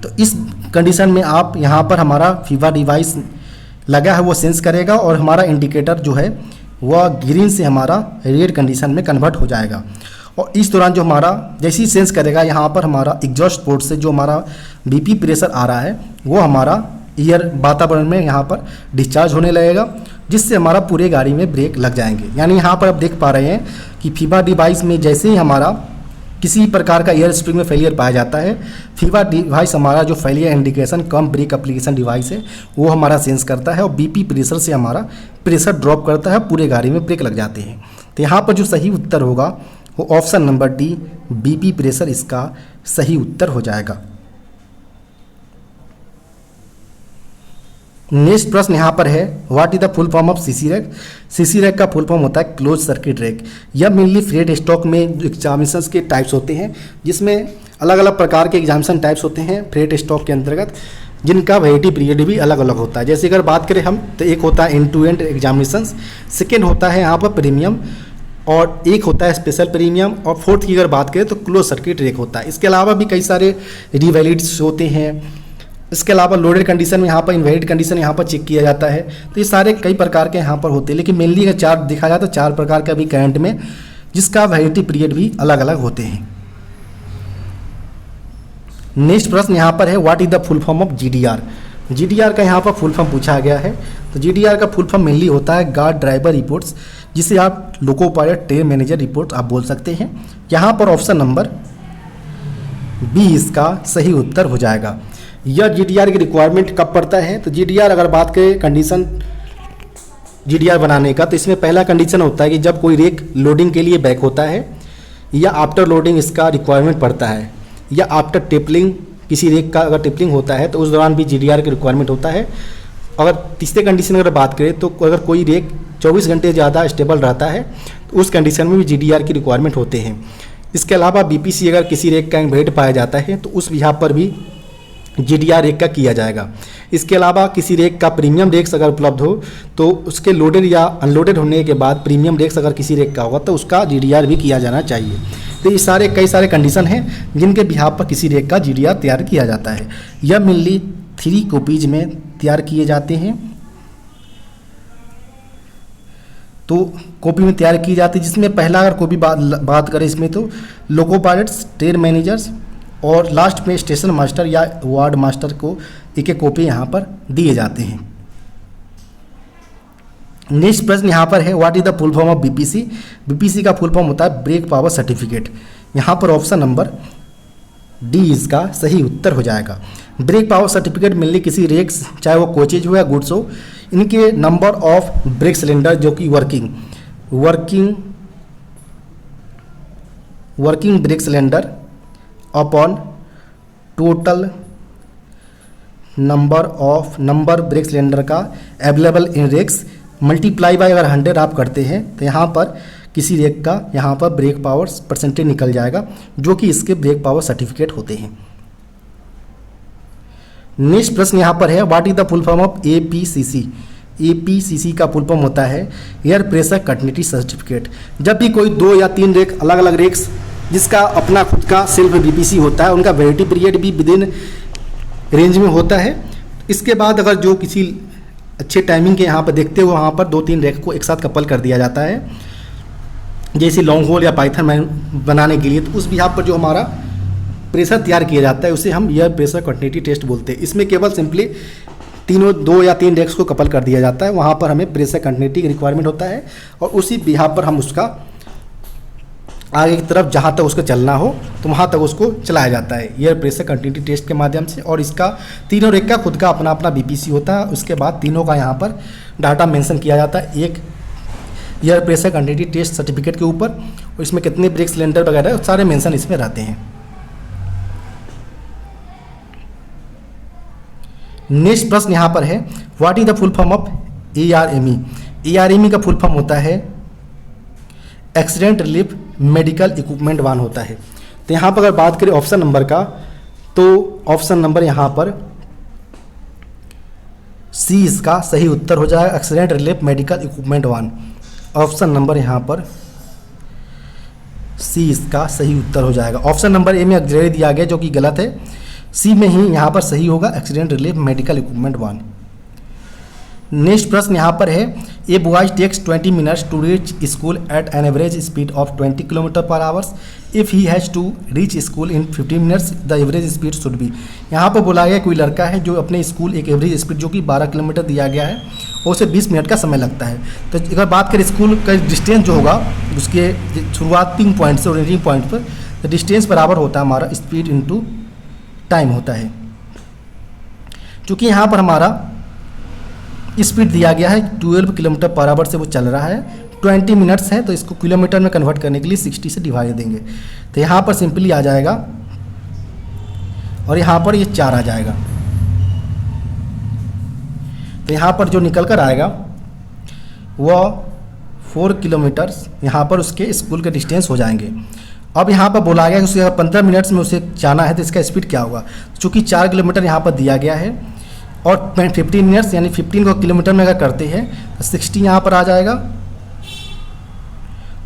तो इस कंडीशन में आप यहाँ पर हमारा फीवा डिवाइस लगा है वो सेंस करेगा और हमारा इंडिकेटर जो है वह ग्रीन से हमारा रेड कंडीशन में कन्वर्ट हो जाएगा। और इस दौरान जो हमारा जैसे ही सेंस करेगा यहाँ पर हमारा एग्जॉस्ट पोर्ट से जो हमारा बीपी प्रेशर आ रहा है वो हमारा एयर वातावरण में यहाँ पर डिस्चार्ज होने लगेगा, जिससे हमारा पूरे गाड़ी में ब्रेक लग जाएंगे। यानी यहाँ पर आप देख पा रहे हैं कि फीवा डिवाइस में जैसे ही हमारा किसी प्रकार का एयर स्प्रिंग में फेलियर पाया जाता है, फीवा डिवाइस हमारा जो फेलियर इंडिकेशन कम ब्रेक एप्लीकेशन डिवाइस है वो हमारा सेंस करता है और बीपी प्रेशर से हमारा प्रेशर ड्रॉप करता है, पूरे गाड़ी में ब्रेक लग जाते हैं। तो यहाँ पर जो सही उत्तर होगा वो option number D BP pressure इसका सही उत्तर हो जाएगा। नेक्स्ट प्रश्न यहाँ पर है, what is the full form of CC rack. CC rack का फुल फॉर्म होता है क्लोज सर्किट रैक। यह मेनली फ्रेट स्टॉक में एग्जामिनेशंस के टाइप्स होते हैं, जिसमें अलग अलग प्रकार के एग्जामिनेशन टाइप्स होते हैं फ्रेट स्टॉक के अंतर्गत, जिनका वैलिडिटी पीरियड भी अलग अलग होता है। जैसे अगर बात करें हम तो एक होता है end to end examinations, second होता है यहाँ पर प्रीमियम, और एक होता है स्पेशल प्रीमियम, और फोर्थ की अगर बात करें तो क्लोज सर्किट रैक होता है। इसके अलावा भी कई सारे रिवैलिड्स होते हैं। इसके अलावा लोडेड कंडीशन में यहाँ पर इनवैलिड कंडीशन यहाँ पर चेक किया जाता है। तो ये सारे कई प्रकार के यहाँ पर होते हैं, लेकिन मेनली अगर 4 देखा जाए तो 4 प्रकार का भी करंट में, जिसका वैलिडिटी पीरियड भी अलग अलग होते हैं। नेक्स्ट प्रश्न यहाँ पर है, what is the full form of GDR. GDR का यहाँ पर फुल फॉर्म पूछा गया है। तो जीडीआर का फुल फॉर्म मेनली होता है गार्ड ड्राइवर रिपोर्ट्स, जिसे आप loco pilot train manager report आप बोल सकते हैं। यहाँ पर ऑप्शन नंबर बी इसका सही उत्तर हो जाएगा। यह जीडीआर की रिक्वायरमेंट कब पड़ता है, तो जीडीआर अगर बात करें कंडीशन जीडीआर बनाने का, तो इसमें पहला कंडीशन होता है कि जब कोई रेक लोडिंग के लिए बैक होता है, या आफ्टर लोडिंग इसका रिक्वायरमेंट पड़ता है, या आफ्टर टिपलिंग किसी रेक का अगर टिपलिंग होता है तो उस दौरान भी जीडीआर की रिक्वायरमेंट होता है। अगर तीसरे कंडीशन अगर बात करें तो अगर कोई रेक 24 घंटे ज़्यादा स्टेबल रहता है तो उस कंडीशन में भी जीडीआर की रिक्वायरमेंट होते हैं। इसके अलावा बीपीसी अगर किसी रेक का इन्वेलिड पाया जाता है तो उस यहाँ पर भी जीडीआर रेक का किया जाएगा। इसके अलावा किसी रेक का प्रीमियम रेक्स अगर उपलब्ध हो तो उसके लोडेड या अनलोडेड होने के बाद प्रीमियम रेक्स अगर किसी रेक का होगा तो उसका जीडीआर भी किया जाना चाहिए। तो ये कई सारे कंडीशन हैं जिनके बिहाफ पर किसी रेक का जीडीआर तैयार किया जाता है। यह मेनली 3 कॉपीज में तैयार किए जाते हैं। तो कॉपी में तैयार की जाती है, जिसमें पहला अगर कॉपी बात करें इसमें तो लोको पायलट्स, ट्रेन मैनेजर्स और लास्ट में स्टेशन मास्टर या वार्ड मास्टर को एक एक कॉपी यहाँ पर दिए जाते हैं। नेक्स्ट प्रश्न यहाँ पर है, what is the full form of BPC. BPC का फुल फॉर्म होता है ब्रेक पावर सर्टिफिकेट। यहाँ पर ऑप्शन नंबर डी इसका सही उत्तर हो जाएगा। ब्रेक पावर सर्टिफिकेट मेनली किसी रेक्स, चाहे वो कोचेज हो या गुड्स हो, इनके नंबर ऑफ ब्रेक सिलेंडर जो कि working brake cylinder upon total number brake cylinder का available in rakes multiply by अगर 100 आप करते हैं तो यहाँ पर किसी रेक का यहाँ पर ब्रेक पावर परसेंटेज निकल जाएगा, जो कि इसके ब्रेक पावर सर्टिफिकेट होते हैं। नेक्स्ट प्रश्न यहाँ पर है, what is the full form of APCC। APCC का फुल फॉर्म होता है एयर प्रेशर कंटिन्यूटी सर्टिफिकेट। जब भी कोई 2 या 3 रेक अलग अलग रेक्स जिसका अपना खुद का सेल्फ BPC होता है, उनका वैलिडिटी पीरियड भी विद इन रेंज में होता है। इसके बाद अगर जो किसी अच्छे टाइमिंग के यहाँ पर देखते हुए वहाँ पर 2-3 रेक को एक साथ कपल कर दिया जाता है, जैसे लॉन्ग होल या पाइथन मैन बनाने के लिए, तो उस बिहाफ पर जो हमारा प्रेशर तैयार किया जाता है उसे हम एयर प्रेशर कंटिन्यूटी टेस्ट बोलते हैं। इसमें केवल सिंपली 2 या 3 रेक्स को कपल कर दिया जाता है, वहाँ पर हमें प्रेशर कंटिन्यूटी की रिक्वायरमेंट होता है और उसी बिहाफ पर हम उसका आगे की तरफ जहाँ तक उसको चलना हो तो वहाँ तक उसको चलाया जाता है एयर प्रेशर कंटिन्यूटी टेस्ट के माध्यम से। और इसका तीनों रेक का खुद का अपना अपना BPC होता है। उसके बाद तीनों का यहाँ पर डाटा मेंशन किया जाता है एक air pressure continuity test certificate के ऊपर, और इसमें कितने ब्रेक सिलेंडर वगैरह सारे मेंशन इसमें रहते हैं। नेक्स्ट प्रश्न यहाँ पर है, what is the full form of ARME। ARME का फुल फॉर्म होता है एक्सीडेंट रिलीफ मेडिकल इक्विपमेंट 1 होता है। तो यहाँ पर अगर बात करें ऑप्शन नंबर का, तो ऑप्शन नंबर यहाँ पर C इसका सही उत्तर हो जाएगा, accident relief medical equipment 1। Option number यहाँ पर C इसका सही उत्तर हो जाएगा। ऑप्शन नंबर A में ऑक्सिलरी दिया गया जो कि गलत है, C में ही यहाँ पर सही होगा accident relief medical equipment 1। Next प्रश्न यहाँ पर है, a boys takes 20 minutes to reach school at an average speed of 20 kilometre per hours if he has to reach school in 15 minutes the average speed should be. यहाँ पर बोला गया कोई लड़का है जो अपने स्कूल एक एवरेज स्पीड जो कि 12 किलोमीटर दिया गया है और उसे 20 मिनट का समय लगता है। तो अगर बात करें स्कूल का डिस्टेंस जो होगा उसके शुरुआती पॉइंट से ओरिजिनिंग पॉइंट पर, तो डिस्टेंस बराबर होता है हमारा स्पीड इंटू टाइम होता है। चूँकि यहाँ पर हमारा स्पीड दिया गया है 12 किलोमीटर पर आवर से वो चल रहा है, 20 मिनट्स है, तो इसको किलोमीटर में कन्वर्ट करने के लिए 60 से डिवाइड देंगे, तो यहाँ पर सिंपली आ जाएगा और यहाँ पर ये 4 आ जाएगा। तो यहाँ पर जो निकल कर आएगा वह 4 किलोमीटर्स यहाँ पर उसके स्कूल के डिस्टेंस हो जाएंगे। अब यहाँ पर बोला गया कि उसे 15 मिनट्स में उसे जाना है तो इसका स्पीड क्या होगा। चूँकि 4 किलोमीटर यहाँ पर दिया गया है और 15 मिनट्स यानी 15 को किलोमीटर में अगर करते हैं तो 60 यहाँ पर आ जाएगा।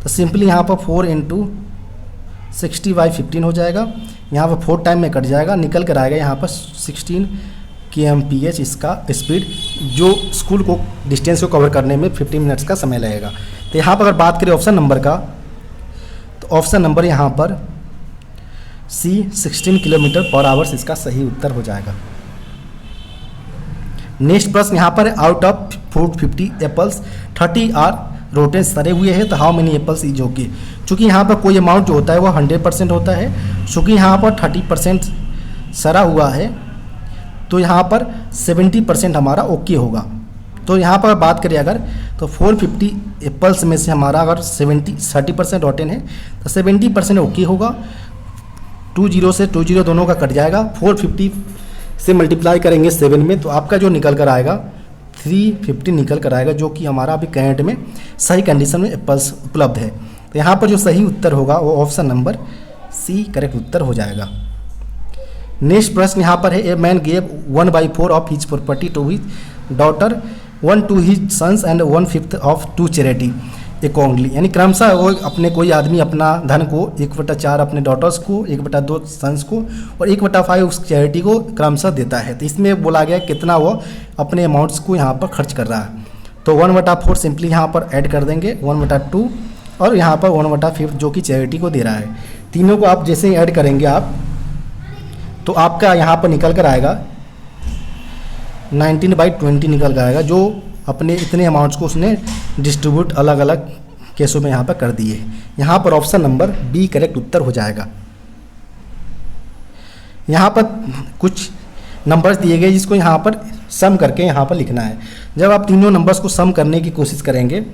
तो सिंपली यहाँ पर 4 इंटू 60/15 हो जाएगा। यहाँ पर 4 टाइम में कट जाएगा, निकल कर आएगा यहाँ पर 16 kmph इसका स्पीड, जो स्कूल को डिस्टेंस को कवर करने में 15 मिनट्स का समय लगेगा। तो यहाँ पर अगर बात करें ऑप्शन नंबर का, तो ऑप्शन नंबर यहाँ पर C 16 किलोमीटर पर आवर्स इसका सही उत्तर हो जाएगा। नेक्स्ट प्रश्न यहाँ पर out of 50 apples 30 are rotten सरे हुए हैं, तो how many apples is okay. चूँकि यहाँ पर कोई अमाउंट जो होता है वो 100% होता है, चूँकि यहाँ पर 30% सरा हुआ है तो यहाँ पर 70% हमारा ओके होगा। तो यहाँ पर बात करें अगर, तो 450 एप्पल्स में से हमारा अगर 30% रोटेन है तो 70% ओके होगा। 20 से 20 दोनों का कट जाएगा, 450 से मल्टीप्लाई करेंगे 7 में तो आपका जो निकल कर आएगा 350 निकल कर आएगा, जो कि हमारा अभी करंट में सही कंडीशन में एप्पल्स उपलब्ध है। तो यहाँ पर जो सही उत्तर होगा वो ऑप्शन नंबर C करेक्ट उत्तर हो जाएगा। नेक्स्ट प्रश्न यहाँ पर है, a man gave 1/4 of his property to his daughter, 1 to his sons and 1/5 of to charity accordingly. यानी क्रमशः वो अपने कोई आदमी अपना धन को 1/4 अपने डॉटर्स को, 1/2 सन्स को और 1/5 उस चैरिटी को क्रमशः देता है। तो इसमें बोला गया कितना वो अपने अमाउंट्स को यहाँ पर खर्च कर रहा है। तो 1/4 सिंपली यहाँ पर ऐड कर देंगे 1/2 और यहाँ पर 1/5 जो कि चैरिटी को दे रहा है। तीनों को आप जैसे ही ऐड करेंगे आप, तो आपका यहाँ पर निकल कर आएगा 19/20 निकल कर आएगा, जो अपने इतने अमाउंट्स को उसने डिस्ट्रीब्यूट अलग अलग केसों में यहाँ पर कर दिए। यहाँ पर ऑप्शन नंबर B करेक्ट उत्तर हो जाएगा। यहाँ पर कुछ नंबर्स दिए गए जिसको यहाँ पर सम करके यहाँ पर लिखना है। जब आप तीनों नंबर्स को सम करने की कोशिश करेंगे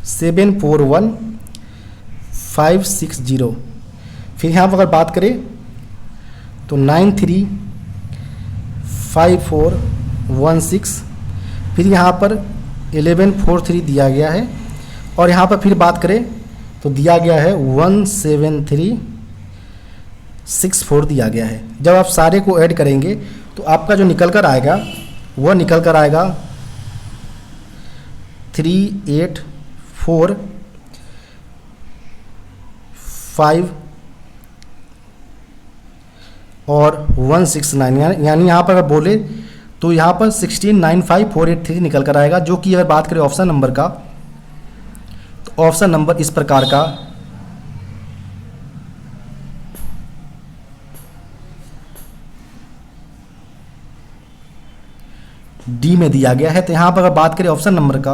741560, फिर यहाँ पर अगर बात करें तो 935416, फिर यहाँ पर 1143 दिया गया है, और यहाँ पर फिर बात करें तो दिया गया है 17364 दिया गया है। जब आप सारे को ऐड करेंगे तो आपका जो निकल कर आएगा वह निकल कर आएगा 3845 और 169, यानी यहाँ पर अगर बोले तो यहाँ पर 1695483 निकल कर आएगा। जो कि अगर बात करें ऑप्शन नंबर का, तो ऑप्शन नंबर इस प्रकार का डी में दिया गया है। तो यहाँ पर अगर बात करें ऑप्शन नंबर का,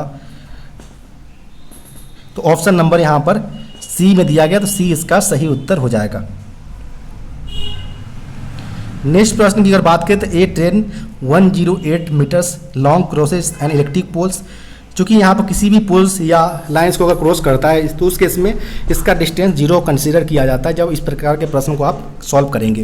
तो ऑप्शन नंबर यहाँ पर सी में दिया गया, तो सी इसका सही उत्तर हो जाएगा। नेक्स्ट प्रश्न की अगर बात करें तो a train 108 metres long crosses and electric poles, चूँकि यहाँ पर किसी भी पोल्स या लाइंस को अगर क्रॉस करता है तो उस केस में इसका डिस्टेंस 0 कंसीडर किया जाता है जब इस प्रकार के प्रश्न को आप सॉल्व करेंगे।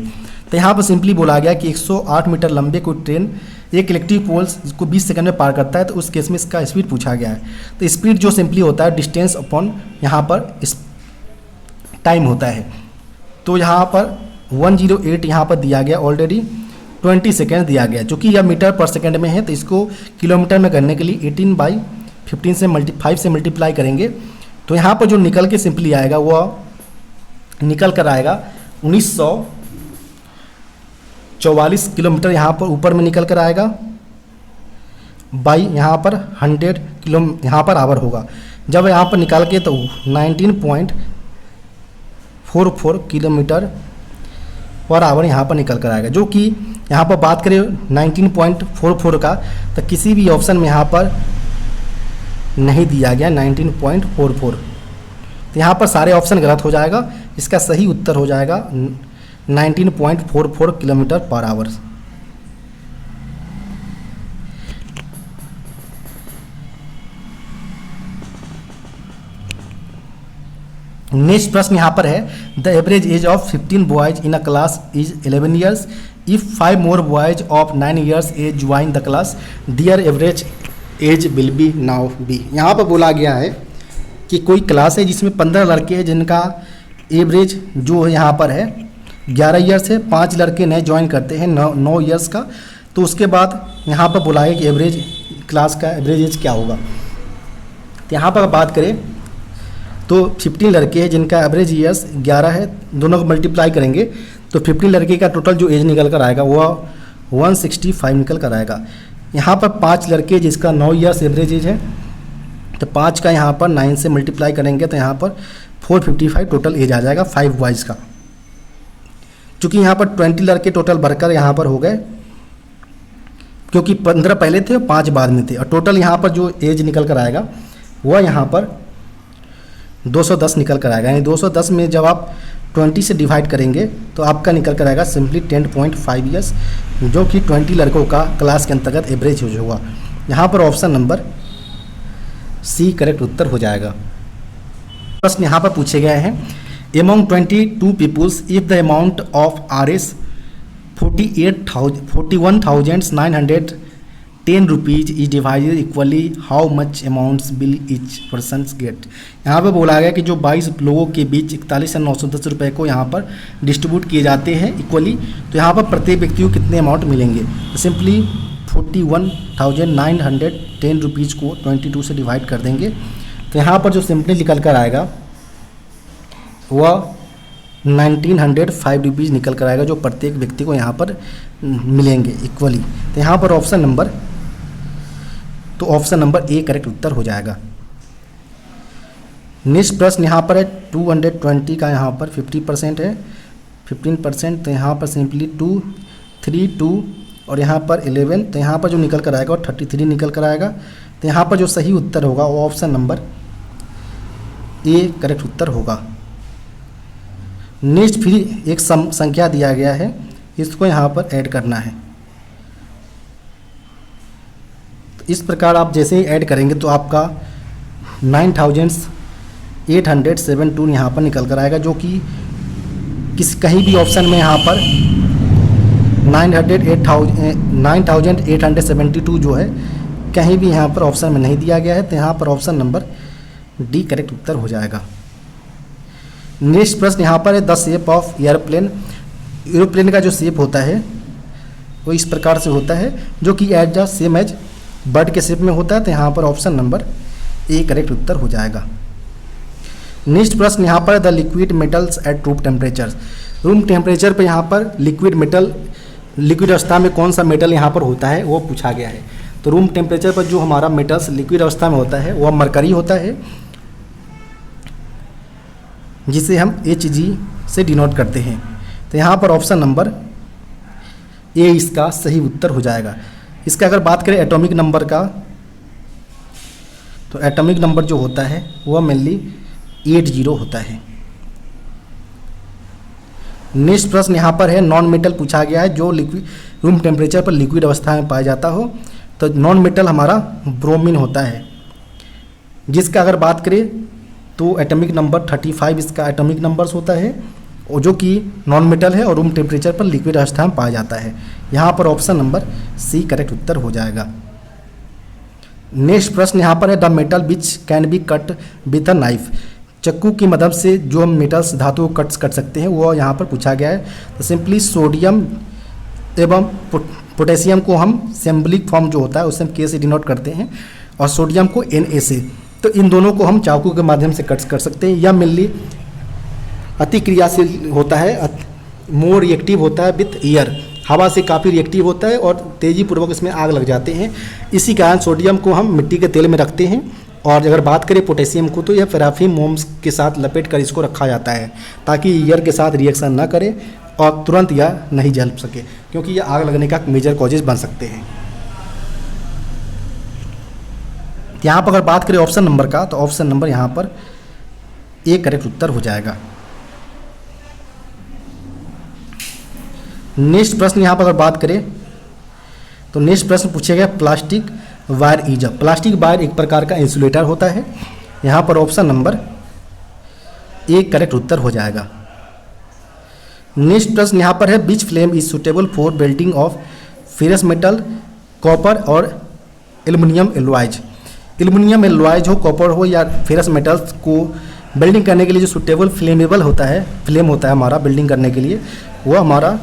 तो यहाँ पर सिंपली बोला गया कि 108 मीटर लंबे कोई ट्रेन एक इलेक्ट्रिक पोल्स को 20 सेकंड में पार करता है, तो उस केस में इसका स्पीड पूछा गया है। तो स्पीड जो सिंपली होता है डिस्टेंस अपॉन यहाँ पर इस टाइम होता है। तो यहाँ पर 108 यहाँ पर दिया गया, ऑलरेडी 20 सेकेंड दिया गया। चूँकि यह मीटर पर सेकेंड में है तो इसको किलोमीटर में करने के लिए 18/15 से 5 से मल्टीप्लाई करेंगे। तो यहाँ पर जो निकल के सिंपली आएगा वह निकल कर आएगा 1944 किलोमीटर यहाँ पर ऊपर में निकल कर आएगा, बाई यहाँ पर 100 किलो यहाँ पर आवर होगा। जब यहाँ पर निकाल के तो 19.44 किलोमीटर पर आवर यहाँ पर निकल कर आएगा। जो कि यहाँ पर बात करें 19.44 का, तो किसी भी ऑप्शन में यहाँ पर नहीं दिया गया 19.44, तो यहाँ पर सारे ऑप्शन गलत हो जाएगा। इसका सही उत्तर हो जाएगा 19.44 किलोमीटर पर आवर। नेक्स्ट प्रश्न यहाँ पर है the average age of 15 boys in a class is 11 years. If 5 more boys of 9 years age join the class their average age will be now be. यहाँ पर बोला गया है कि कोई क्लास है जिसमें 15 लड़के हैं जिनका एवरेज जो यहाँ पर है 11 ईयर्स है, 5 लड़के नए ज्वाइन करते हैं 9 ईयर्स का। तो उसके बाद यहाँ पर बोला है कि एवरेज क्लास का एवरेज एज क्या होगा। तो यहाँ पर बात करें तो 15 लड़के हैं जिनका एवरेज ईयर्स 11 है, दोनों को मल्टीप्लाई करेंगे तो 15 लड़के का टोटल जो एज निकल कर आएगा वह 165 निकल कर आएगा। यहाँ पर 5 लड़के जिसका 9 ईयर्स एवरेज एज है, तो 5 का यहाँ पर 9 से मल्टीप्लाई करेंगे तो यहाँ पर 455 टोटल एज आ जाएगा 5 बॉयज़ का। चूँकि यहाँ पर 20 लड़के टोटल भरकर यहाँ पर हो गए, क्योंकि 15 पहले थे और 5 बाद में थे, और टोटल यहाँ पर जो एज निकल कर आएगा वह यहाँ पर 210 निकल कर आएगा। यानी 210 में जब आप 20 से डिवाइड करेंगे तो आपका निकल कर आएगा सिंपली 10.5 ईयर्स, जो कि 20 लड़कों का क्लास के अंतर्गत एवरेज होगा। यहाँ पर ऑप्शन नंबर सी करेक्ट उत्तर हो जाएगा। प्रश्न यहाँ पर पूछे गए हैं among 22 peoples if the amount of RS 41,910 rupees is divided equally how much amounts will each person get. यहाँ पर बोला गया कि जो 22 लोगों के बीच 41,910 रुपये को यहाँ पर डिस्ट्रीब्यूट किए जाते हैं इक्वली, तो यहाँ पर प्रत्येक व्यक्ति को कितने अमाउंट मिलेंगे। तो सिंपली 41,910 रुपीज़ को 22 से डिवाइड कर देंगे, तो यहाँ पर जो सिंपली निकल कर आएगा वह 1905 रुपीज़ निकल कर आएगा, जो प्रत्येक व्यक्ति को यहाँ पर मिलेंगे इक्वली। तो यहाँ पर ऑप्शन नंबर ए करेक्ट उत्तर हो जाएगा। नेक्स्ट प्रश्न यहाँ पर है 220 का, यहाँ पर 50% है 15%, तो यहाँ पर सिंपली 2 3 2 और यहाँ पर 11, तो यहाँ पर जो निकल कर आएगा 33 निकल कर आएगा। तो यहाँ पर जो सही उत्तर होगा वो ऑप्शन नंबर ए करेक्ट उत्तर होगा। नेक्स्ट फिर एक संख्या दिया गया है, इसको यहाँ पर ऐड करना है। तो इस प्रकार आप जैसे ही ऐड करेंगे तो आपका 9,872 यहाँ पर निकल कर आएगा, जो कि कहीं भी ऑप्शन में यहाँ पर 9872 जो है कहीं भी यहाँ पर ऑप्शन में नहीं दिया गया है, तो यहाँ पर ऑप्शन नंबर डी करेक्ट उत्तर हो जाएगा। नेक्स्ट प्रश्न यहाँ पर है the shape of airplane. Aeroplane का जो शेप होता है वो इस प्रकार से होता है, जो कि as the same as bird के शेप में होता है, तो यहाँ पर ऑप्शन नंबर ए करेक्ट उत्तर हो जाएगा। नेक्स्ट प्रश्न यहाँ पर the liquid metals at room temperature. Room temperature पर यहाँ पर लिक्विड अवस्था में कौन सा मेटल यहाँ पर होता है वो पूछा गया है। तो रूम टेम्परेचर पर जो हमारा मेटल्स लिक्विड अवस्था में होता है वह मरकरी होता है, जिसे हम Hg से डिनोट करते हैं। तो यहाँ पर ऑप्शन नंबर ए इसका सही उत्तर हो जाएगा। इसका अगर बात करें एटॉमिक नंबर का, तो एटॉमिक नंबर जो होता है वह मेनली 80 होता है। नेक्स्ट प्रश्न यहाँ पर है नॉन मेटल पूछा गया है जो लिक्विड रूम टेम्परेचर पर लिक्विड अवस्था में पाया जाता हो। तो नॉन मेटल हमारा ब्रोमीन होता है, जिसका अगर बात करें तो एटॉमिक नंबर 35 इसका एटॉमिक नंबर्स होता है, और जो कि नॉन मेटल है और रूम टेम्परेचर पर लिक्विड अवस्था में पाया जाता है। यहाँ पर ऑप्शन नंबर सी करेक्ट उत्तर हो जाएगा। नेक्स्ट प्रश्न यहाँ पर है the metal which can be cut with a knife. चक्कू की मदद से जो हम मेटल्स धातु को कट सकते हैं वो यहाँ पर पूछा गया है। तो सिंपली सोडियम एवं पोटेशियम को हम सिंबलिक फॉर्म जो होता है उससे हम के से डिनोट करते हैं, और सोडियम को Na से। तो इन दोनों को हम चाकू के माध्यम से कट कर सकते हैं। यह मेनली अति क्रियाशील होता है, मोर रिएक्टिव होता है विथ एयर, हवा से काफ़ी रिएक्टिव होता है और तेज़ी पूर्वक इसमें आग लग जाते हैं। इसी कारण सोडियम को हम मिट्टी के तेल में रखते हैं, और अगर बात करें पोटेशियम को तो यह पैराफिन मोम्स के साथ लपेट कर इसको रखा जाता है, ताकि एयर के साथ रिएक्शन ना करे और तुरंत यह नहीं जल सके, क्योंकि यह आग लगने का मेजर कॉजेज बन सकते हैं। यहाँ पर अगर बात करें ऑप्शन नंबर का, तो ऑप्शन नंबर यहाँ पर ए करेक्ट उत्तर हो जाएगा। नेक्स्ट प्रश्न यहाँ पर अगर बात करें तो नेक्स्ट प्रश्न पूछेगा plastic wire is a. Plastic wire एक प्रकार का इंसुलेटर होता है। यहाँ पर ऑप्शन नंबर ए करेक्ट उत्तर हो जाएगा। नेक्स्ट प्रश्न यहाँ पर है which flame is suitable for welding of ferrous metal, copper और एल्युमिनियम एलॉयज। एल्युमिनियम एलॉयज हो, कॉपर हो या फेरस मेटल्स को वेल्डिंग करने के लिए जो सुटेबल फ्लेमेबल होता है, फ्लेम होता है हमारा वेल्डिंग करने के लिए, वो हमारा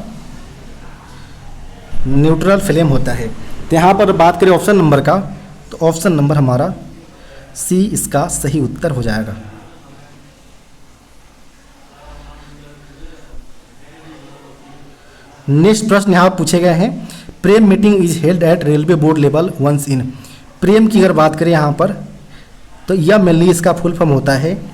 न्यूट्रल फ्लेम होता है। तो यहाँ पर बात करें ऑप्शन नंबर का, तो ऑप्शन नंबर हमारा सी इसका सही उत्तर हो जाएगा। नेक्स्ट प्रश्न यहाँ पूछे गए हैं PREM meeting is held at railway board level once in. PREM की अगर बात करें यहाँ पर, तो यह मेनली इसका फुल फॉर्म होता है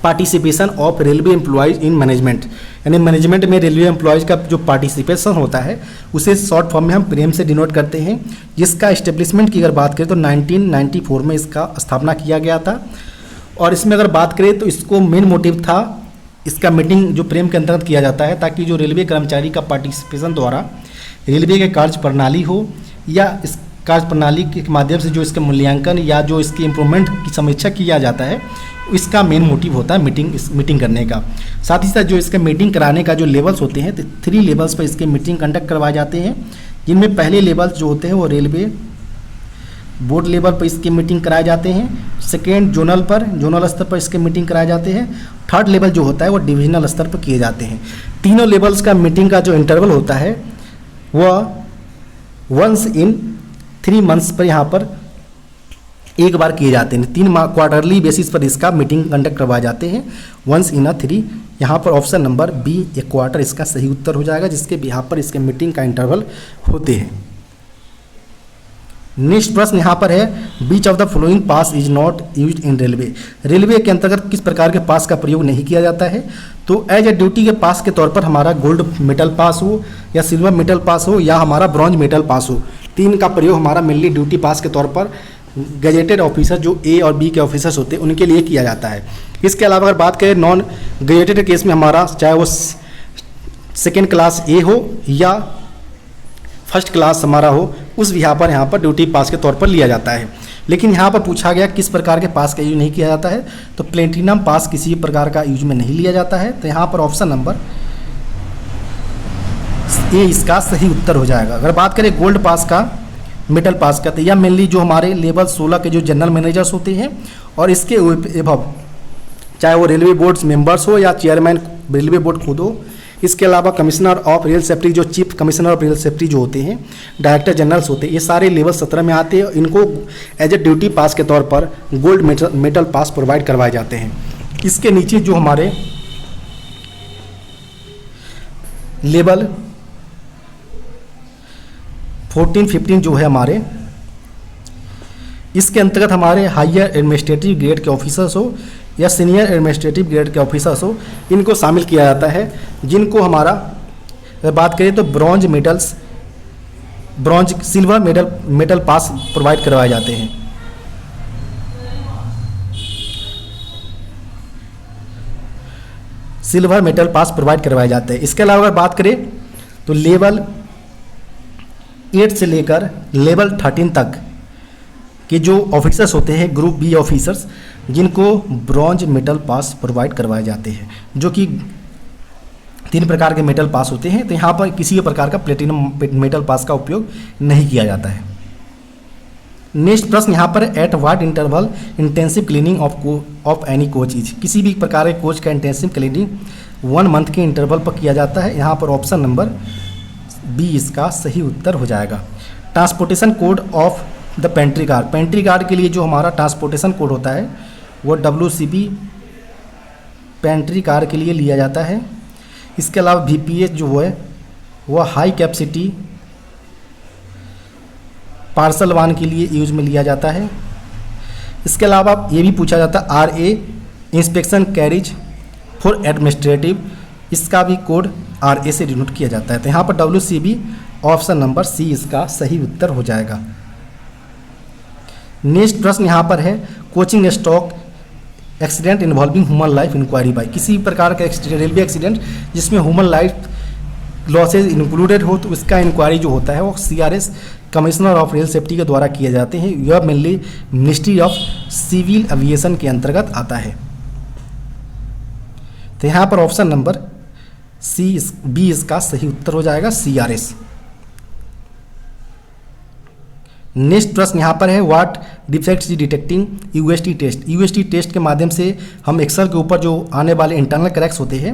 participation of railway employees in management, यानी मैनेजमेंट में रेलवे एम्प्लॉयज़ का जो पार्टिसिपेशन होता है उसे शॉर्ट फॉर्म में हम प्रेम से डिनोट करते हैं। जिसका इस्टेब्लिशमेंट की अगर बात करें तो 1994 में इसका स्थापना किया गया था। और इसमें अगर बात करें तो इसको मेन मोटिव था, इसका मीटिंग जो प्रेम के अंतर्गत किया जाता है ताकि जो रेलवे कर्मचारी का पार्टिसिपेशन द्वारा रेलवे के कार्य प्रणाली हो या इस कार्य प्रणाली के माध्यम से जो इसके मूल्यांकन या जो इसकी इम्प्रूवमेंट की समीक्षा किया जाता है, इसका मेन मोटिव होता है मीटिंग करने का। साथ ही साथ जो इसका मीटिंग कराने का जो लेवल्स होते हैं, तो 3 लेवल्स पर इसके मीटिंग कंडक्ट करवाए जाते हैं, जिनमें पहले लेवल्स जो होते हैं वो रेलवे बोर्ड लेवल पर इसके मीटिंग कराए जाते हैं। सेकेंड जोनल स्तर पर इसके मीटिंग कराए जाते हैं। थर्ड लेवल जो होता है वो डिविजनल स्तर पर किए जाते हैं। तीनों लेवल्स का मीटिंग का जो इंटरवल होता है वह वंस इन 3 मंथ्स पर यहाँ पर एक बार किए जाते हैं। 3 क्वार्टरली बेसिस पर इसका मीटिंग कंडक्ट करवाए जाते हैं, वंस इन 3। यहाँ पर ऑप्शन नंबर बी एक क्वार्टर इसका सही उत्तर हो जाएगा, जिसके यहाँ पर इसके मीटिंग का इंटरवल होते हैं। नेक्स्ट प्रश्न यहाँ पर है which of the following pass is not used in railway. Railway के अंतर्गत किस प्रकार के पास का प्रयोग नहीं किया जाता है? तो एज ए ड्यूटी के पास के तौर पर हमारा गोल्ड मेटल पास हो या सिल्वर मेटल पास हो या हमारा ब्रॉन्ज मेटल पास हो, 3 का प्रयोग हमारा मेनली ड्यूटी पास के तौर पर गजेटेड ऑफिसर जो ए और बी के ऑफिसर्स होते हैं उनके लिए किया जाता है। इसके अलावा अगर बात करें नॉन गजेटेड केस में हमारा चाहे वो सेकेंड क्लास ए हो या फर्स्ट क्लास हमारा हो, उस यहाँ पर ड्यूटी पास के तौर पर लिया जाता है। लेकिन यहाँ पर पूछा गया किस प्रकार के पास का यूज नहीं किया जाता है, तो प्लेटिनम पास किसी प्रकार का यूज में नहीं लिया जाता है। तो यहाँ पर ऑप्शन नंबर ए इसका सही उत्तर हो जाएगा। अगर बात करें गोल्ड पास का, मेटल पास का, तो यह मेनली जो हमारे लेवल 16 के जो जनरल मैनेजर्स होते हैं और इसके एबव चाहे वो रेलवे बोर्ड्स मेंबर्स हो या चेयरमैन रेलवे बोर्ड खुद हो, इसके अलावा कमिश्नर ऑफ रेल सेफ्टी जो chief commissioner of rail safety जो होते हैं, डायरेक्टर जनरल्स होते हैं, ये सारे लेवल 17 में आते हैं। इनको एज ए ड्यूटी पास के तौर पर गोल्ड मेटल पास प्रोवाइड करवाए जाते हैं। इसके नीचे जो हमारे लेवल 14-15 जो है हमारे, इसके अंतर्गत हमारे हायर एडमिनिस्ट्रेटिव ग्रेड के ऑफिसर्स हो या सीनियर एडमिनिस्ट्रेटिव ग्रेड के ऑफिसर्स हो, इनको शामिल किया जाता है। जिनको हमारा बात करें तो ब्रॉन्ज सिल्वर मेडल पास प्रोवाइड करवाए जाते हैं। सिल्वर मेडल पास प्रोवाइड करवाए जाते हैं। इसके अलावा अगर बात करें तो लेवल 8 से लेकर लेवल 13 तक के जो ऑफिसर्स होते हैं, ग्रुप बी ऑफिसर्स, जिनको ब्रॉन्ज मेटल पास प्रोवाइड करवाए जाते हैं, जो कि 3 प्रकार के मेटल पास होते हैं। तो यहाँ पर किसी भी प्रकार का प्लेटिनम मेटल पास का उपयोग नहीं किया जाता है। नेक्स्ट प्रश्न यहाँ पर, at what interval intensive cleaning of any coach is, किसी भी प्रकार के कोच का इंटेंसिव क्लीनिंग 1 मंथ के इंटरवल पर किया जाता है। यहाँ पर ऑप्शन नंबर बी इसका सही उत्तर हो जाएगा। Transportation code of the pantry car, pantry car के लिए जो हमारा ट्रांसपोर्टेशन कोड होता है वो WCB पेंट्री कार के लिए लिया जाता है। इसके अलावा VPH जो है वह हाई कैपेसिटी पार्सल वाहन के लिए यूज में लिया जाता है। इसके अलावा ये भी पूछा जाता है RA inspection carriage for administrative, इसका भी कोड RA से डिनोट किया जाता है। तो यहाँ पर WCB ऑप्शन नंबर सी इसका सही उत्तर हो जाएगा। नेक्स्ट प्रश्न यहाँ पर है, coaching stock accident involving human life inquiry by, किसी प्रकार का रेलवे एक्सीडेंट जिसमें ह्यूमन लाइफ लॉसेज इंक्लूडेड हो तो उसका इंक्वायरी जो होता है वो CRS commissioner of rail safety के द्वारा किए जाते हैं। यह mainly ministry of civil aviation के अंतर्गत आता है। तो यहाँ पर ऑप्शन नंबर बी इसका सही उत्तर हो जाएगा, CRS। नेक्स्ट प्रश्न यहाँ पर है, what defects detecting UST test, UST test के माध्यम से हम एक्सेल के ऊपर जो आने वाले इंटरनल क्रैक्स होते हैं,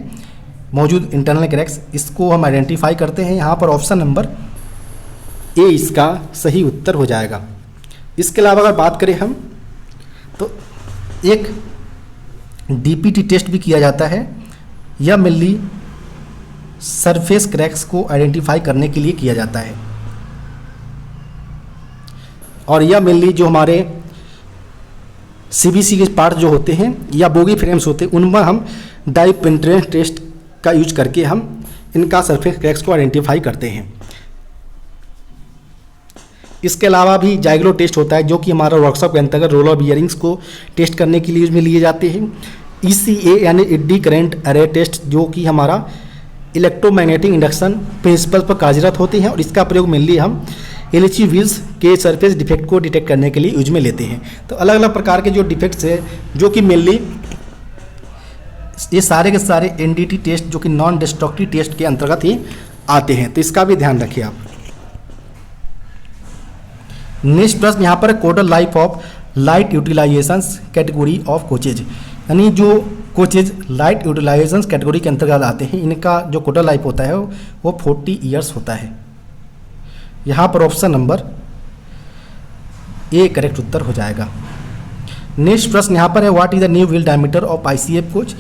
मौजूद इंटरनल क्रैक्स, इसको हम आइडेंटिफाई करते हैं। यहाँ पर ऑप्शन नंबर ए इसका सही उत्तर हो जाएगा। इसके अलावा अगर बात करें हम तो एक DPT टेस्ट भी किया जाता है। यह मेनली सरफेस क्रैक्स को आइडेंटिफाई करने के लिए किया जाता है और यह मेनली जो हमारे CBC के पार्ट जो होते हैं या बोगी फ्रेम्स होते हैं उनमें हम डाई पेनिट्रेंस टेस्ट का यूज करके हम इनका सरफेस क्रैक्स को आइडेंटिफाई करते हैं। इसके अलावा भी जाइग्लो टेस्ट होता है जो कि हमारा वर्कशॉप के अंतर्गत रोलर बियरिंग्स को टेस्ट करने के लिए यूज में लिए जाते हैं। ECA यानी एडी करंट अरे टेस्ट जो कि हमारा इलेक्ट्रोमैग्नेटिक इंडक्शन प्रिंसिपल पर कार्यरत होते हैं और इसका प्रयोग मेनली हम LHE व्हील्स के सरफेस डिफेक्ट को डिटेक्ट करने के लिए यूज में लेते हैं। तो अलग अलग प्रकार के जो डिफेक्ट्स है जो कि मेनली ये सारे के सारे NDT टेस्ट जो कि नॉन डिस्ट्रक्टिव टेस्ट के अंतर्गत ही आते हैं, तो इसका भी ध्यान रखिए आप। नेक्स्ट प्रश्न यहाँ पर कोडल life of light utilisations category of coaches, यानी जो कोचेज लाइट यूटिलाइजेशन कैटेगरी के अंतर्गत आते हैं इनका जो कोडल लाइफ होता है वो 40 ईयर्स होता है। यहाँ पर ऑप्शन नंबर ए करेक्ट उत्तर हो जाएगा। नेक्स्ट प्रश्न यहाँ पर है, what is the new wheel diameter of ICF coach,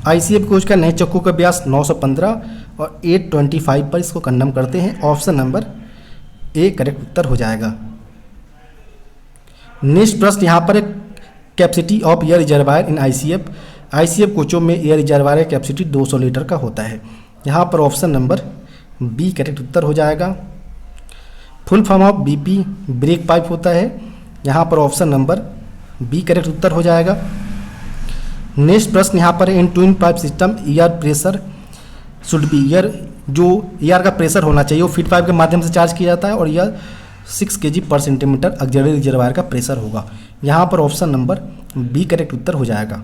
ICF coach का नए चक्कों का व्यास 915 और 825 पर इसको कंडम करते हैं। ऑप्शन नंबर ए करेक्ट उत्तर हो जाएगा। नेक्स्ट प्रश्न यहाँ पर है, capacity of air reservoir in ICF कोचों में एयर रिजर्वायर कैपेसिटी 200 लीटर का होता है। यहाँ पर ऑप्शन नंबर बी करेक्ट उत्तर हो जाएगा। Full form of BP brake pipe होता है। यहाँ पर ऑप्शन नंबर बी करेक्ट उत्तर हो जाएगा। नेक्स्ट प्रश्न यहाँ पर है, in twin pipe system air pressure should be, air जो एयर का प्रेशर होना चाहिए वो फीड पाइप के माध्यम से चार्ज किया जाता है और एयर 6 kg पर सेंटीमीटर ऑक्सिलरी रिजर्वायर का प्रेशर होगा। यहाँ पर ऑप्शन नंबर बी करेक्ट उत्तर हो जाएगा।